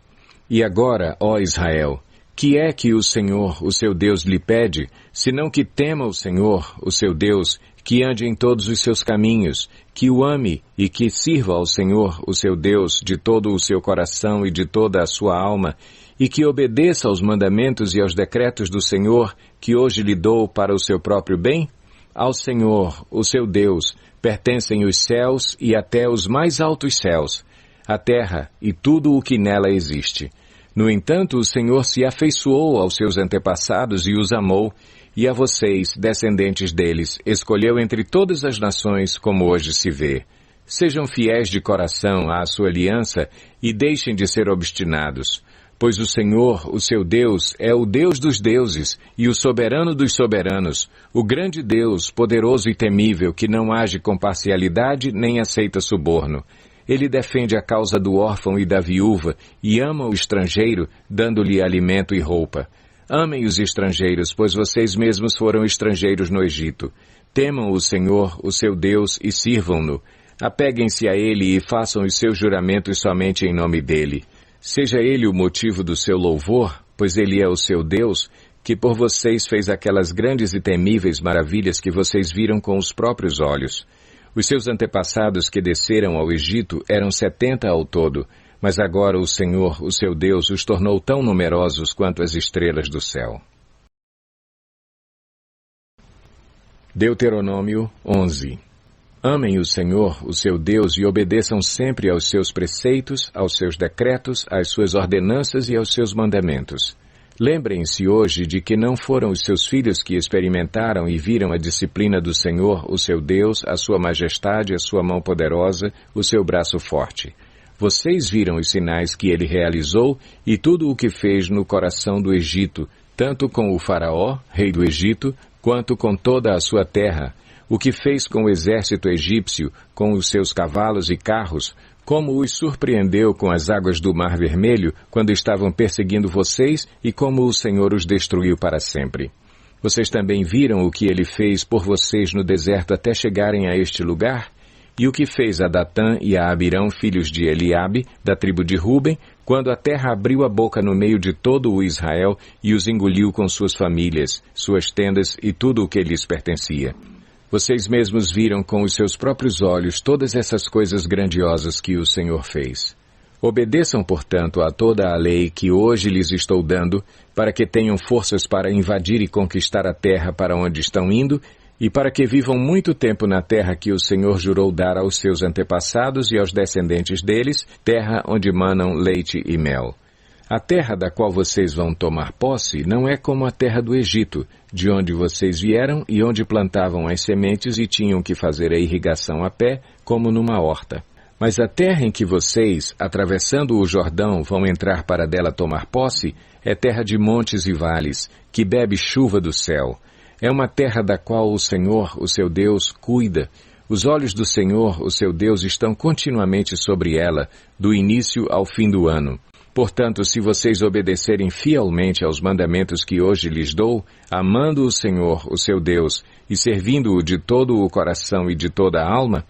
E agora, ó Israel, que é que o Senhor, o seu Deus, lhe pede, senão que tema o Senhor, o seu Deus, que ande em todos os seus caminhos, que o ame e que sirva ao Senhor, o seu Deus, de todo o seu coração e de toda a sua alma, e que obedeça aos mandamentos e aos decretos do Senhor, que hoje lhe dou para o seu próprio bem? Ao Senhor, o seu Deus, pertencem os céus e até os mais altos céus, a terra e tudo o que nela existe. No entanto, o Senhor se afeiçoou aos seus antepassados e os amou, e a vocês, descendentes deles, escolheu entre todas as nações, como hoje se vê. Sejam fiéis de coração à sua aliança e deixem de ser obstinados, pois o Senhor, o seu Deus, é o Deus dos deuses e o soberano dos soberanos, o grande Deus, poderoso e temível, que não age com parcialidade nem aceita suborno. Ele defende a causa do órfão e da viúva e ama o estrangeiro, dando-lhe alimento e roupa. Amem os estrangeiros, pois vocês mesmos foram estrangeiros no Egito. Temam o Senhor, o seu Deus, e sirvam-no. Apeguem-se a Ele e façam os seus juramentos somente em nome dEle. Seja Ele o motivo do seu louvor, pois Ele é o seu Deus, que por vocês fez aquelas grandes e temíveis maravilhas que vocês viram com os próprios olhos. Os seus antepassados que desceram ao Egito eram 70 ao todo, mas agora o Senhor, o seu Deus, os tornou tão numerosos quanto as estrelas do céu. Deuteronômio 11. Amem o Senhor, o seu Deus, e obedeçam sempre aos seus preceitos, aos seus decretos, às suas ordenanças e aos seus mandamentos. Lembrem-se hoje de que não foram os seus filhos que experimentaram e viram a disciplina do Senhor, o seu Deus, a sua majestade, a sua mão poderosa, o seu braço forte. Vocês viram os sinais que ele realizou e tudo o que fez no coração do Egito, tanto com o faraó, rei do Egito, quanto com toda a sua terra, o que fez com o exército egípcio, com os seus cavalos e carros, como os surpreendeu com as águas do Mar Vermelho, quando estavam perseguindo vocês, e como o Senhor os destruiu para sempre. Vocês também viram o que ele fez por vocês no deserto até chegarem a este lugar? E o que fez a Datã e a Abirão, filhos de Eliabe, da tribo de Ruben, quando a terra abriu a boca no meio de todo o Israel e os engoliu com suas famílias, suas tendas e tudo o que lhes pertencia. Vocês mesmos viram com os seus próprios olhos todas essas coisas grandiosas que o Senhor fez. Obedeçam, portanto, a toda a lei que hoje lhes estou dando, para que tenham forças para invadir e conquistar a terra para onde estão indo, e para que vivam muito tempo na terra que o Senhor jurou dar aos seus antepassados e aos descendentes deles, terra onde manam leite e mel. A terra da qual vocês vão tomar posse não é como a terra do Egito, de onde vocês vieram e onde plantavam as sementes e tinham que fazer a irrigação a pé, como numa horta. Mas a terra em que vocês, atravessando o Jordão, vão entrar para dela tomar posse, é terra de montes e vales, que bebe chuva do céu. É uma terra da qual o Senhor, o seu Deus, cuida. Os olhos do Senhor, o seu Deus, estão continuamente sobre ela, do início ao fim do ano. Portanto, se vocês obedecerem fielmente aos mandamentos que hoje lhes dou, amando o Senhor, o seu Deus, e servindo-o de todo o coração e de toda a alma,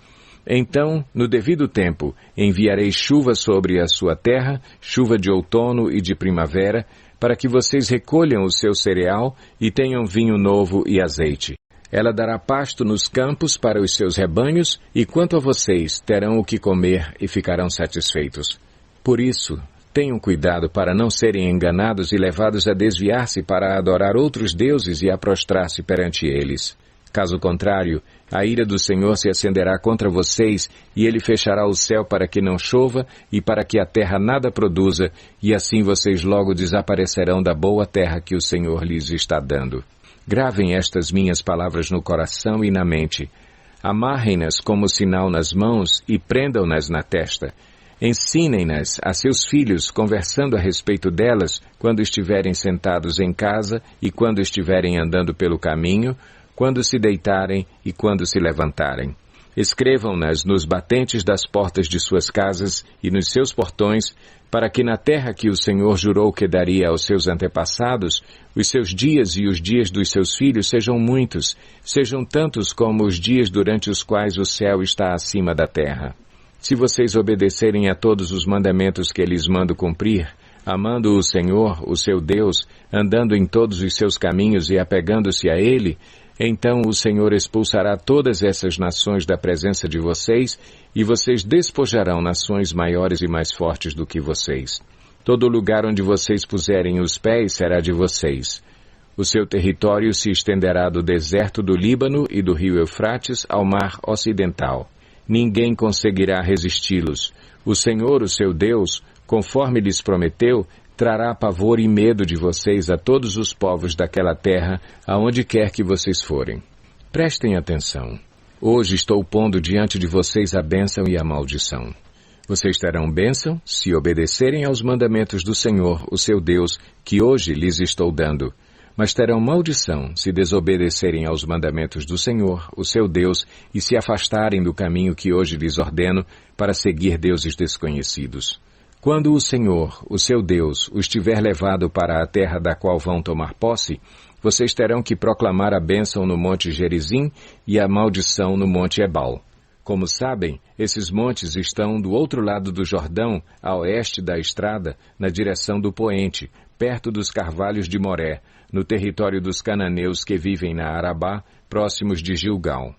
então, no devido tempo, enviarei chuva sobre a sua terra, chuva de outono e de primavera, para que vocês recolham o seu cereal e tenham vinho novo e azeite. Ela dará pasto nos campos para os seus rebanhos, e quanto a vocês, terão o que comer e ficarão satisfeitos. Por isso, tenham cuidado para não serem enganados e levados a desviar-se para adorar outros deuses e a prostrar-se perante eles. Caso contrário, a ira do Senhor se acenderá contra vocês, e ele fechará o céu para que não chova e para que a terra nada produza, e assim vocês logo desaparecerão da boa terra que o Senhor lhes está dando. Gravem estas minhas palavras no coração e na mente. Amarrem-nas como sinal nas mãos e prendam-nas na testa. Ensinem-nas a seus filhos, conversando a respeito delas, quando estiverem sentados em casa e quando estiverem andando pelo caminho, quando se deitarem e quando se levantarem. Escrevam-nas nos batentes das portas de suas casas e nos seus portões, para que na terra que o Senhor jurou que daria aos seus antepassados, os seus dias e os dias dos seus filhos sejam muitos, sejam tantos como os dias durante os quais o céu está acima da terra. Se vocês obedecerem a todos os mandamentos que lhes mando cumprir, amando o Senhor, o seu Deus, andando em todos os seus caminhos e apegando-se a Ele, então o Senhor expulsará todas essas nações da presença de vocês, e vocês despojarão nações maiores e mais fortes do que vocês. Todo lugar onde vocês puserem os pés será de vocês. O seu território se estenderá do deserto do Líbano e do rio Eufrates ao mar ocidental. Ninguém conseguirá resisti-los. O Senhor, o seu Deus, conforme lhes prometeu, trará pavor e medo de vocês a todos os povos daquela terra, aonde quer que vocês forem. Prestem atenção. Hoje estou pondo diante de vocês a bênção e a maldição. Vocês terão bênção se obedecerem aos mandamentos do Senhor, o seu Deus, que hoje lhes estou dando. mas terão maldição se desobedecerem aos mandamentos do Senhor, o seu Deus, e se afastarem do caminho que hoje lhes ordeno para seguir deuses desconhecidos. Quando o Senhor, o seu Deus, os tiver levado para a terra da qual vão tomar posse, vocês terão que proclamar a bênção no monte Gerizim e a maldição no monte Ebal. Como sabem, esses montes estão do outro lado do Jordão, a oeste da estrada, na direção do poente, perto dos carvalhos de Moré, no território dos cananeus que vivem na Arabá, próximos de Gilgal.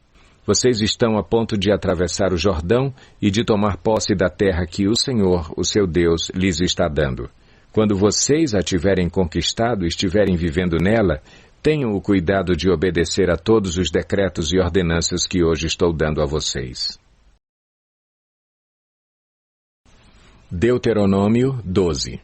Vocês estão a ponto de atravessar o Jordão e de tomar posse da terra que o Senhor, o seu Deus, lhes está dando. Quando vocês a tiverem conquistado e estiverem vivendo nela, tenham o cuidado de obedecer a todos os decretos e ordenanças que hoje estou dando a vocês. Deuteronômio 12.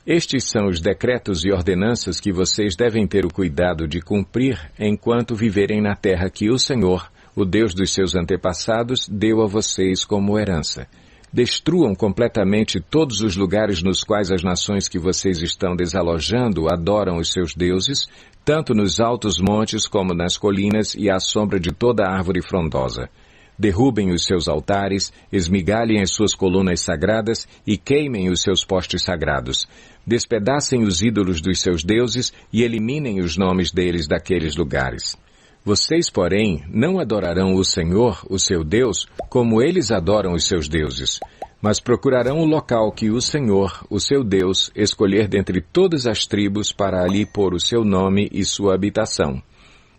Estes são os decretos e ordenanças que vocês devem ter o cuidado de cumprir enquanto viverem na terra que o Senhor, o Deus dos seus antepassados, deu a vocês como herança. Destruam completamente todos os lugares nos quais as nações que vocês estão desalojando adoram os seus deuses, tanto nos altos montes como nas colinas e à sombra de toda árvore frondosa. Derrubem os seus altares, esmigalhem as suas colunas sagradas e queimem os seus postes sagrados. Despedacem os ídolos dos seus deuses e eliminem os nomes deles daqueles lugares. Vocês, porém, não adorarão o Senhor, o seu Deus, como eles adoram os seus deuses, mas procurarão o local que o Senhor, o seu Deus, escolher dentre todas as tribos para ali pôr o seu nome e sua habitação.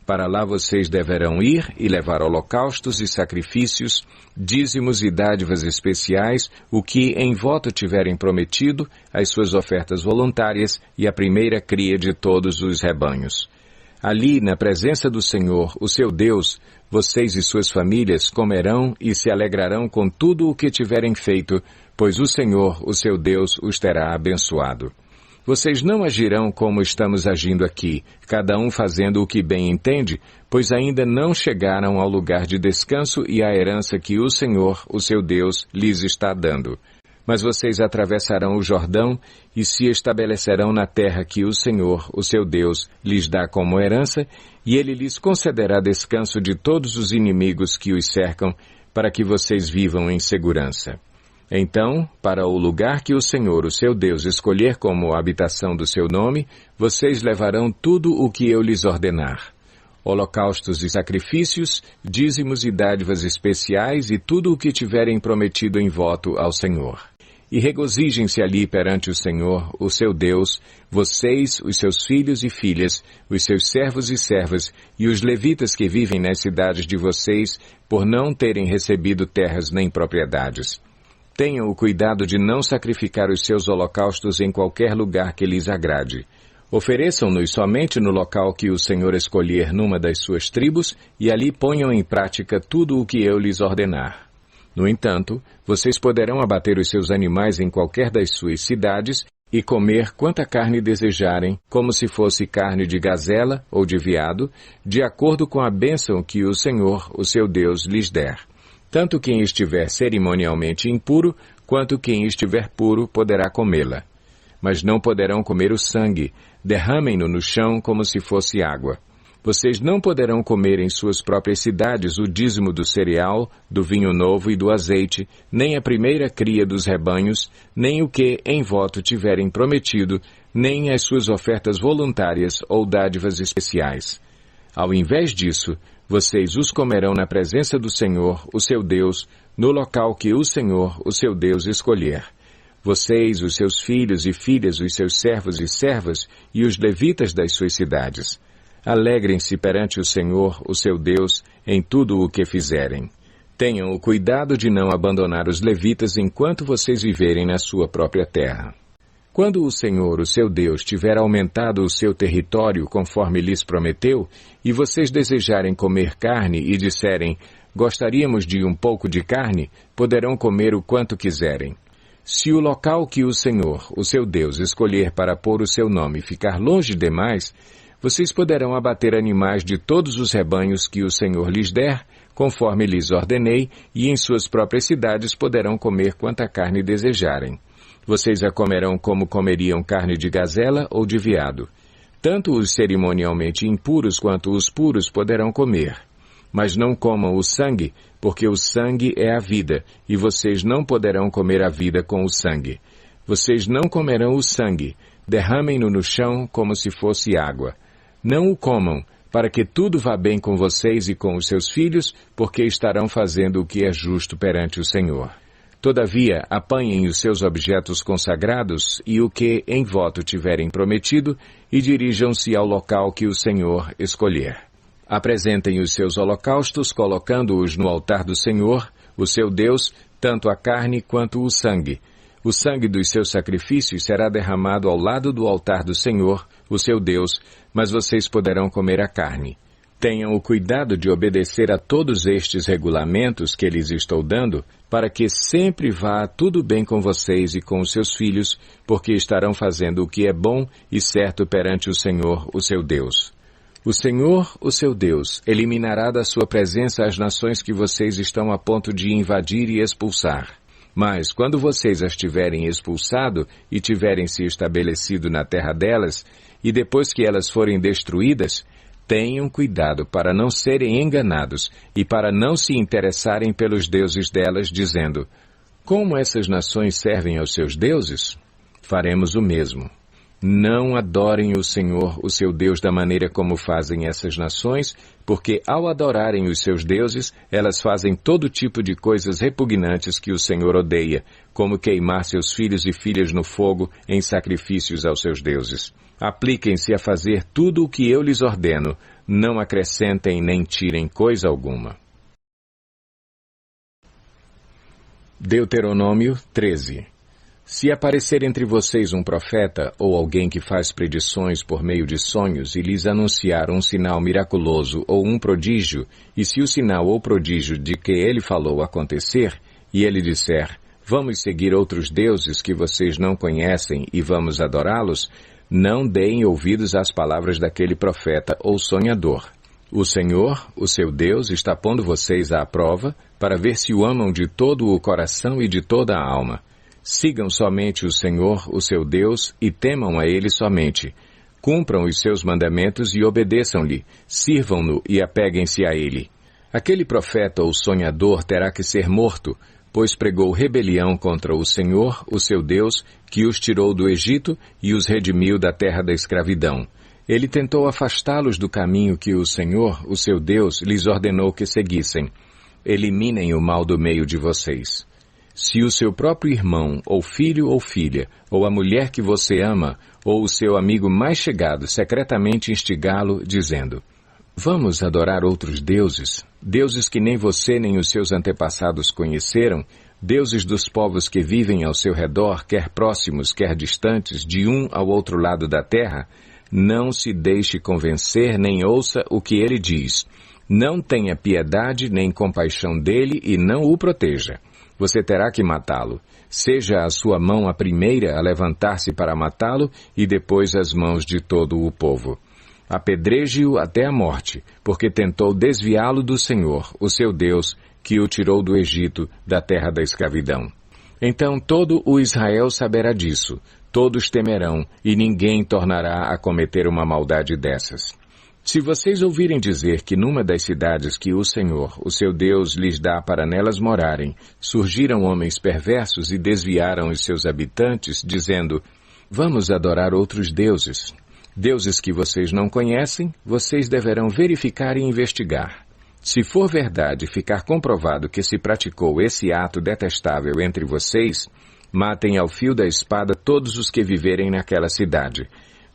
Para lá vocês deverão ir e levar holocaustos e sacrifícios, dízimos e dádivas especiais, o que em voto tiverem prometido, as suas ofertas voluntárias e a primeira cria de todos os rebanhos. Ali, na presença do Senhor, o seu Deus, vocês e suas famílias comerão e se alegrarão com tudo o que tiverem feito, pois o Senhor, o seu Deus, os terá abençoado. Vocês não agirão como estamos agindo aqui, cada um fazendo o que bem entende, pois ainda não chegaram ao lugar de descanso e à herança que o Senhor, o seu Deus, lhes está dando. Mas vocês atravessarão o Jordão e se estabelecerão na terra que o Senhor, o seu Deus, lhes dá como herança, e ele lhes concederá descanso de todos os inimigos que os cercam, para que vocês vivam em segurança. Então, para o lugar que o Senhor, o seu Deus, escolher como habitação do seu nome, vocês levarão tudo o que eu lhes ordenar. Holocaustos e sacrifícios, dízimos e dádivas especiais e tudo o que tiverem prometido em voto ao Senhor. E regozijem-se ali perante o Senhor, o seu Deus, vocês, os seus filhos e filhas, os seus servos e servas, e os levitas que vivem nas cidades de vocês, por não terem recebido terras nem propriedades. Tenham o cuidado de não sacrificar os seus holocaustos em qualquer lugar que lhes agrade. Ofereçam-nos somente no local que o Senhor escolher numa das suas tribos, e ali ponham em prática tudo o que eu lhes ordenar. No entanto, vocês poderão abater os seus animais em qualquer das suas cidades e comer quanta carne desejarem, como se fosse carne de gazela ou de veado, de acordo com a bênção que o Senhor, o seu Deus, lhes der. Tanto quem estiver cerimonialmente impuro, quanto quem estiver puro poderá comê-la. Mas não poderão comer o sangue, derramem-no no chão como se fosse água. Vocês não poderão comer em suas próprias cidades o dízimo do cereal, do vinho novo e do azeite, nem a primeira cria dos rebanhos, nem o que em voto tiverem prometido, nem as suas ofertas voluntárias ou dádivas especiais. Ao invés disso, vocês os comerão na presença do Senhor, o seu Deus, no local que o Senhor, o seu Deus, escolher. Vocês, os seus filhos e filhas, os seus servos e servas, e os levitas das suas cidades. Alegrem-se perante o Senhor, o seu Deus, em tudo o que fizerem. Tenham o cuidado de não abandonar os levitas enquanto vocês viverem na sua própria terra. Quando o Senhor, o seu Deus, tiver aumentado o seu território conforme lhes prometeu, e vocês desejarem comer carne e disserem, gostaríamos de um pouco de carne, poderão comer o quanto quiserem. Se o local que o Senhor, o seu Deus, escolher para pôr o seu nome ficar longe demais, vocês poderão abater animais de todos os rebanhos que o Senhor lhes der, conforme lhes ordenei, e em suas próprias cidades poderão comer quanta carne desejarem. Vocês a comerão como comeriam carne de gazela ou de veado. Tanto os cerimonialmente impuros quanto os puros poderão comer. Mas não comam o sangue, porque o sangue é a vida, e vocês não poderão comer a vida com o sangue. Vocês não comerão o sangue, derramem-no no chão como se fosse água. Não o comam, para que tudo vá bem com vocês e com os seus filhos, porque estarão fazendo o que é justo perante o Senhor. Todavia, apanhem os seus objetos consagrados e o que em voto tiverem prometido, e dirijam-se ao local que o Senhor escolher. Apresentem os seus holocaustos, colocando-os no altar do Senhor, o seu Deus, tanto a carne quanto o sangue. O sangue dos seus sacrifícios será derramado ao lado do altar do Senhor, o seu Deus, mas vocês poderão comer a carne. Tenham o cuidado de obedecer a todos estes regulamentos que lhes estou dando, para que sempre vá tudo bem com vocês e com os seus filhos, porque estarão fazendo o que é bom e certo perante o Senhor, o seu Deus. O Senhor, o seu Deus, eliminará da sua presença as nações que vocês estão a ponto de invadir e expulsar. Mas, quando vocês as tiverem expulsado e tiverem se estabelecido na terra delas, e depois que elas forem destruídas, tenham cuidado para não serem enganados e para não se interessarem pelos deuses delas, dizendo: como essas nações servem aos seus deuses? Faremos o mesmo. Não adorem o Senhor, o seu Deus, da maneira como fazem essas nações, porque ao adorarem os seus deuses, elas fazem todo tipo de coisas repugnantes que o Senhor odeia, como queimar seus filhos e filhas no fogo em sacrifícios aos seus deuses. Apliquem-se a fazer tudo o que eu lhes ordeno, não acrescentem nem tirem coisa alguma. Deuteronômio 13. Se aparecer entre vocês um profeta ou alguém que faz predições por meio de sonhos e lhes anunciar um sinal miraculoso ou um prodígio, e se o sinal ou prodígio de que ele falou acontecer, e ele disser: vamos seguir outros deuses que vocês não conhecem e vamos adorá-los, não deem ouvidos às palavras daquele profeta ou sonhador. O Senhor, o seu Deus, está pondo vocês à prova para ver se o amam de todo o coração e de toda a alma. Sigam somente o Senhor, o seu Deus, e temam a Ele somente. Cumpram os seus mandamentos e obedeçam-lhe, sirvam-no e apeguem-se a Ele. Aquele profeta ou sonhador terá que ser morto, pois pregou rebelião contra o Senhor, o seu Deus, que os tirou do Egito e os redimiu da terra da escravidão. Ele tentou afastá-los do caminho que o Senhor, o seu Deus, lhes ordenou que seguissem. Eliminem o mal do meio de vocês. Se o seu próprio irmão, ou filho ou filha, ou a mulher que você ama, ou o seu amigo mais chegado secretamente instigá-lo, dizendo: vamos adorar outros deuses, deuses que nem você nem os seus antepassados conheceram, deuses dos povos que vivem ao seu redor, quer próximos, quer distantes, de um ao outro lado da terra, não se deixe convencer nem ouça o que ele diz. Não tenha piedade nem compaixão dele e não o proteja. Você terá que matá-lo. Seja a sua mão a primeira a levantar-se para matá-lo e depois as mãos de todo o povo. Apedreje-o até a morte, porque tentou desviá-lo do Senhor, o seu Deus, que o tirou do Egito, da terra da escravidão. Então todo o Israel saberá disso, todos temerão, e ninguém tornará a cometer uma maldade dessas. Se vocês ouvirem dizer que numa das cidades que o Senhor, o seu Deus, lhes dá para nelas morarem, surgiram homens perversos e desviaram os seus habitantes, dizendo: vamos adorar outros deuses. Deuses que vocês não conhecem, vocês deverão verificar e investigar. Se for verdade ficar comprovado que se praticou esse ato detestável entre vocês, matem ao fio da espada todos os que viverem naquela cidade.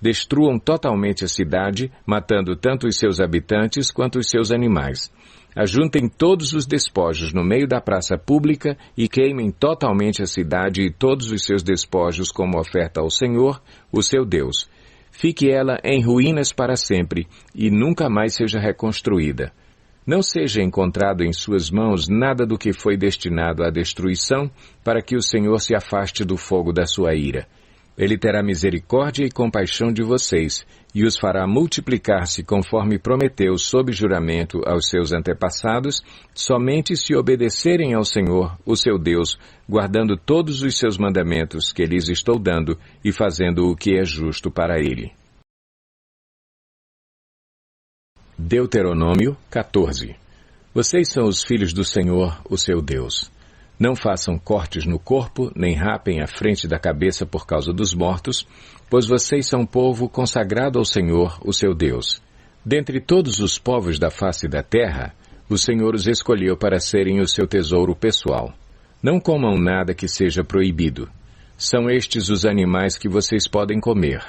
Destruam totalmente a cidade, matando tanto os seus habitantes quanto os seus animais. Ajuntem todos os despojos no meio da praça pública e queimem totalmente a cidade e todos os seus despojos como oferta ao Senhor, o seu Deus. Fique ela em ruínas para sempre e nunca mais seja reconstruída. Não seja encontrado em suas mãos nada do que foi destinado à destruição, para que o Senhor se afaste do fogo da sua ira. Ele terá misericórdia e compaixão de vocês, e os fará multiplicar-se conforme prometeu sob juramento aos seus antepassados, somente se obedecerem ao Senhor, o seu Deus, guardando todos os seus mandamentos que lhes estou dando e fazendo o que é justo para ele. Deuteronômio 14. Vocês são os filhos do Senhor, o seu Deus. Não façam cortes no corpo, nem rapem a frente da cabeça por causa dos mortos, pois vocês são povo consagrado ao Senhor, o seu Deus. Dentre todos os povos da face da terra, o Senhor os escolheu para serem o seu tesouro pessoal. Não comam nada que seja proibido. São estes os animais que vocês podem comer: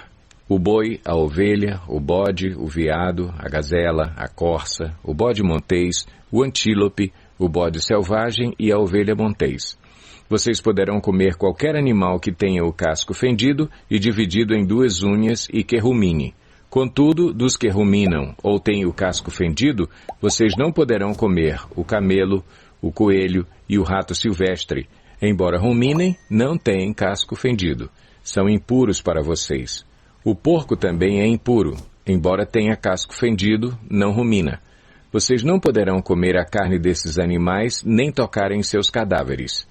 o boi, a ovelha, o bode, o veado, a gazela, a corça, o bode montês, o antílope, o bode selvagem e a ovelha montês. Vocês poderão comer qualquer animal que tenha o casco fendido e dividido em 2 unhas e que rumine. Contudo, dos que ruminam ou têm o casco fendido, vocês não poderão comer o camelo, o coelho e o rato silvestre. Embora ruminem, não têm casco fendido. São impuros para vocês. O porco também é impuro. Embora tenha casco fendido, não rumina. Vocês não poderão comer a carne desses animais, nem tocar em seus cadáveres.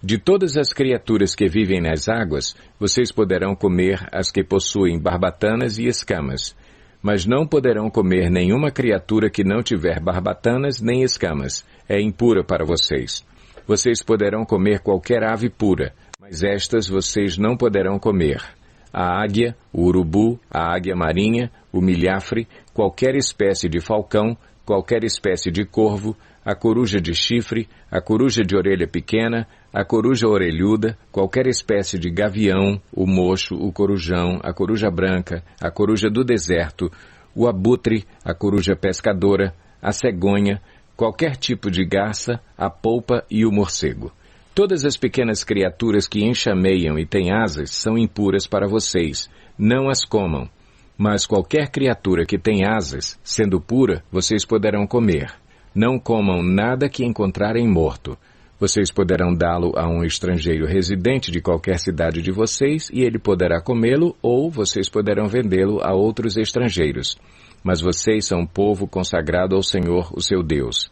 De todas as criaturas que vivem nas águas, vocês poderão comer as que possuem barbatanas e escamas. Mas não poderão comer nenhuma criatura que não tiver barbatanas nem escamas. É impura para vocês. Vocês poderão comer qualquer ave pura, mas estas vocês não poderão comer: a águia, o urubu, a águia marinha, o milhafre, qualquer espécie de falcão, qualquer espécie de corvo, a coruja de chifre, a coruja de orelha pequena, a coruja orelhuda, qualquer espécie de gavião, o mocho, o corujão, a coruja branca, a coruja do deserto, o abutre, a coruja pescadora, a cegonha, qualquer tipo de garça, a polpa e o morcego. Todas as pequenas criaturas que enxameiam e têm asas são impuras para vocês. Não as comam. Mas qualquer criatura que tem asas, sendo pura, vocês poderão comer. Não comam nada que encontrarem morto. Vocês poderão dá-lo a um estrangeiro residente de qualquer cidade de vocês, e ele poderá comê-lo, ou vocês poderão vendê-lo a outros estrangeiros. Mas vocês são um povo consagrado ao Senhor, o seu Deus.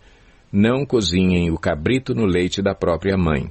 Não cozinhem o cabrito no leite da própria mãe.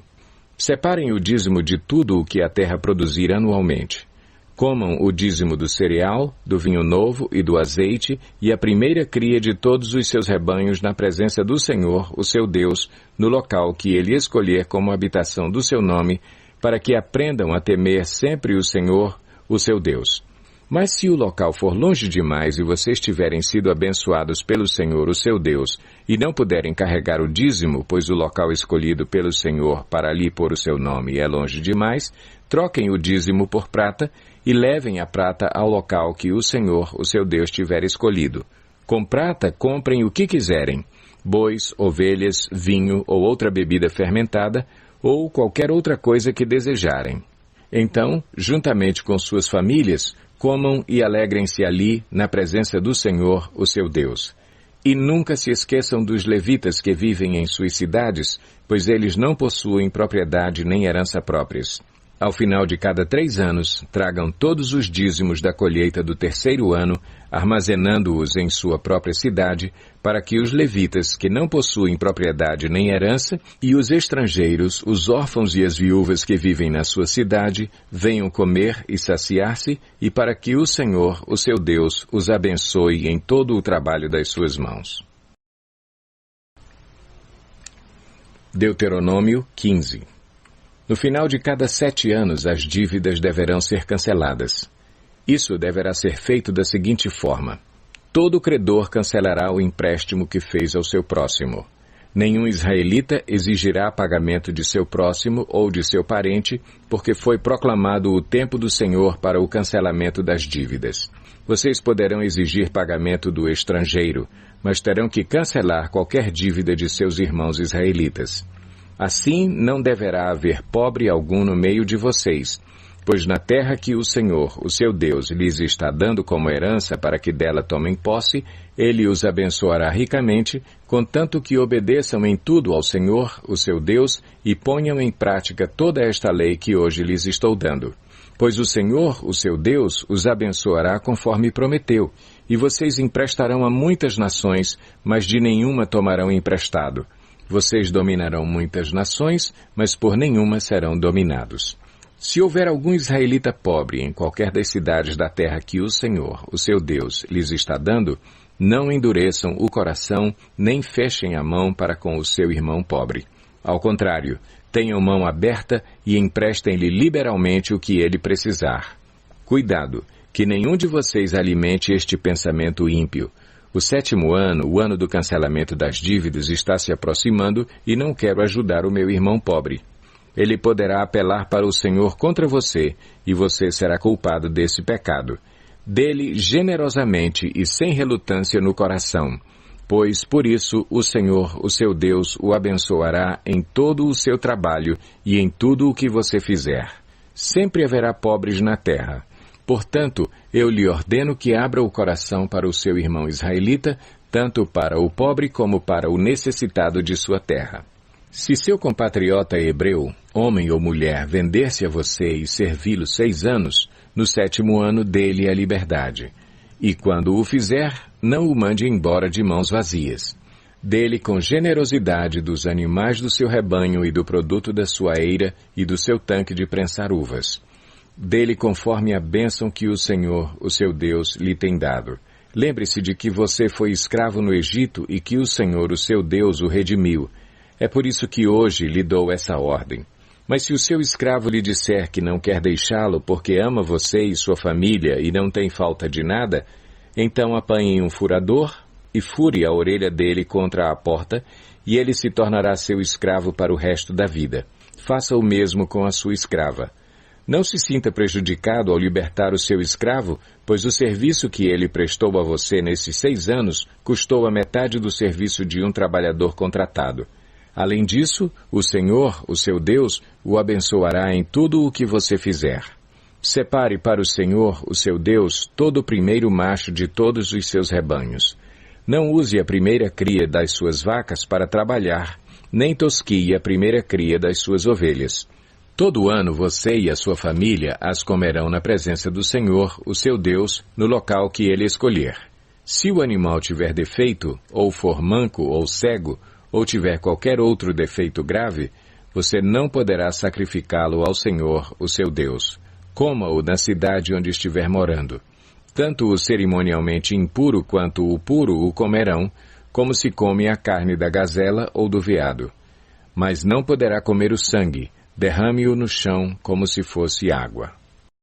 Separem o dízimo de tudo o que a terra produzir anualmente. Comam o dízimo do cereal, do vinho novo e do azeite, e a primeira cria de todos os seus rebanhos na presença do Senhor, o seu Deus, no local que ele escolher como habitação do seu nome, para que aprendam a temer sempre o Senhor, o seu Deus. Mas se o local for longe demais e vocês tiverem sido abençoados pelo Senhor, o seu Deus, e não puderem carregar o dízimo, pois o local escolhido pelo Senhor para ali pôr o seu nome é longe demais, troquem o dízimo por prata e levem a prata ao local que o Senhor, o seu Deus, tiver escolhido. Com prata, comprem o que quiserem: bois, ovelhas, vinho ou outra bebida fermentada, ou qualquer outra coisa que desejarem. Então, juntamente com suas famílias, comam e alegrem-se ali, na presença do Senhor, o seu Deus. E nunca se esqueçam dos levitas que vivem em suas cidades, pois eles não possuem propriedade nem herança próprias. Ao final de cada 3 anos, tragam todos os dízimos da colheita do 3º ano, armazenando-os em sua própria cidade, para que os levitas, que não possuem propriedade nem herança, e os estrangeiros, os órfãos e as viúvas que vivem na sua cidade, venham comer e saciar-se, e para que o Senhor, o seu Deus, os abençoe em todo o trabalho das suas mãos. Deuteronômio 15. No final de cada 7 anos, as dívidas deverão ser canceladas. Isso deverá ser feito da seguinte forma: todo credor cancelará o empréstimo que fez ao seu próximo. Nenhum israelita exigirá pagamento de seu próximo ou de seu parente, porque foi proclamado o tempo do Senhor para o cancelamento das dívidas. Vocês poderão exigir pagamento do estrangeiro, mas terão que cancelar qualquer dívida de seus irmãos israelitas. Assim, não deverá haver pobre algum no meio de vocês, pois na terra que o Senhor, o seu Deus, lhes está dando como herança para que dela tomem posse, ele os abençoará ricamente, contanto que obedeçam em tudo ao Senhor, o seu Deus, e ponham em prática toda esta lei que hoje lhes estou dando. Pois o Senhor, o seu Deus, os abençoará conforme prometeu, e vocês emprestarão a muitas nações, mas de nenhuma tomarão emprestado. Vocês dominarão muitas nações, mas por nenhuma serão dominados. Se houver algum israelita pobre em qualquer das cidades da terra que o Senhor, o seu Deus, lhes está dando, Não endureçam o coração, nem fechem a mão para com o seu irmão pobre. Ao contrário, tenham mão aberta e emprestem-lhe liberalmente o que ele precisar. Cuidado, que nenhum de vocês alimente este pensamento ímpio. O 7º ano, o ano do cancelamento das dívidas, está se aproximando e não quero ajudar o meu irmão pobre. Ele poderá apelar para o Senhor contra você, e você será culpado desse pecado. Dê-lhe generosamente e sem relutância no coração, pois por isso o Senhor, o seu Deus, o abençoará em todo o seu trabalho e em tudo o que você fizer. Sempre haverá pobres na terra. Portanto, eu lhe ordeno que abra o coração para o seu irmão israelita, tanto para o pobre como para o necessitado de sua terra. Se seu compatriota hebreu, homem ou mulher, vender-se a você e servi-lo 6 anos, no 7º ano dê-lhe a liberdade. E quando o fizer, não o mande embora de mãos vazias. Dê-lhe com generosidade dos animais do seu rebanho e do produto da sua eira e do seu tanque de prensar uvas. Dê-lhe conforme a bênção que o Senhor, o seu Deus, lhe tem dado. Lembre-se de que você foi escravo no Egito e que o Senhor, o seu Deus, o redimiu. É por isso que hoje lhe dou essa ordem. Mas se o seu escravo lhe disser que não quer deixá-lo porque ama você e sua família e não tem falta de nada, então apanhe um furador e fure a orelha dele contra a porta, e ele se tornará seu escravo para o resto da vida. Faça o mesmo com a sua escrava. Não se sinta prejudicado ao libertar o seu escravo, pois o serviço que ele prestou a você nesses 6 anos custou a metade do serviço de um trabalhador contratado. Além disso, o Senhor, o seu Deus, o abençoará em tudo o que você fizer. Separe para o Senhor, o seu Deus, todo o primeiro macho de todos os seus rebanhos. Não use a primeira cria das suas vacas para trabalhar, nem tosquie a primeira cria das suas ovelhas. Todo ano você e a sua família as comerão na presença do Senhor, o seu Deus, no local que ele escolher. Se o animal tiver defeito, ou for manco ou cego, ou tiver qualquer outro defeito grave, você não poderá sacrificá-lo ao Senhor, o seu Deus. Coma-o na cidade onde estiver morando. Tanto o cerimonialmente impuro quanto o puro o comerão, como se come a carne da gazela ou do veado. Mas não poderá comer o sangue, derrame-o no chão como se fosse água.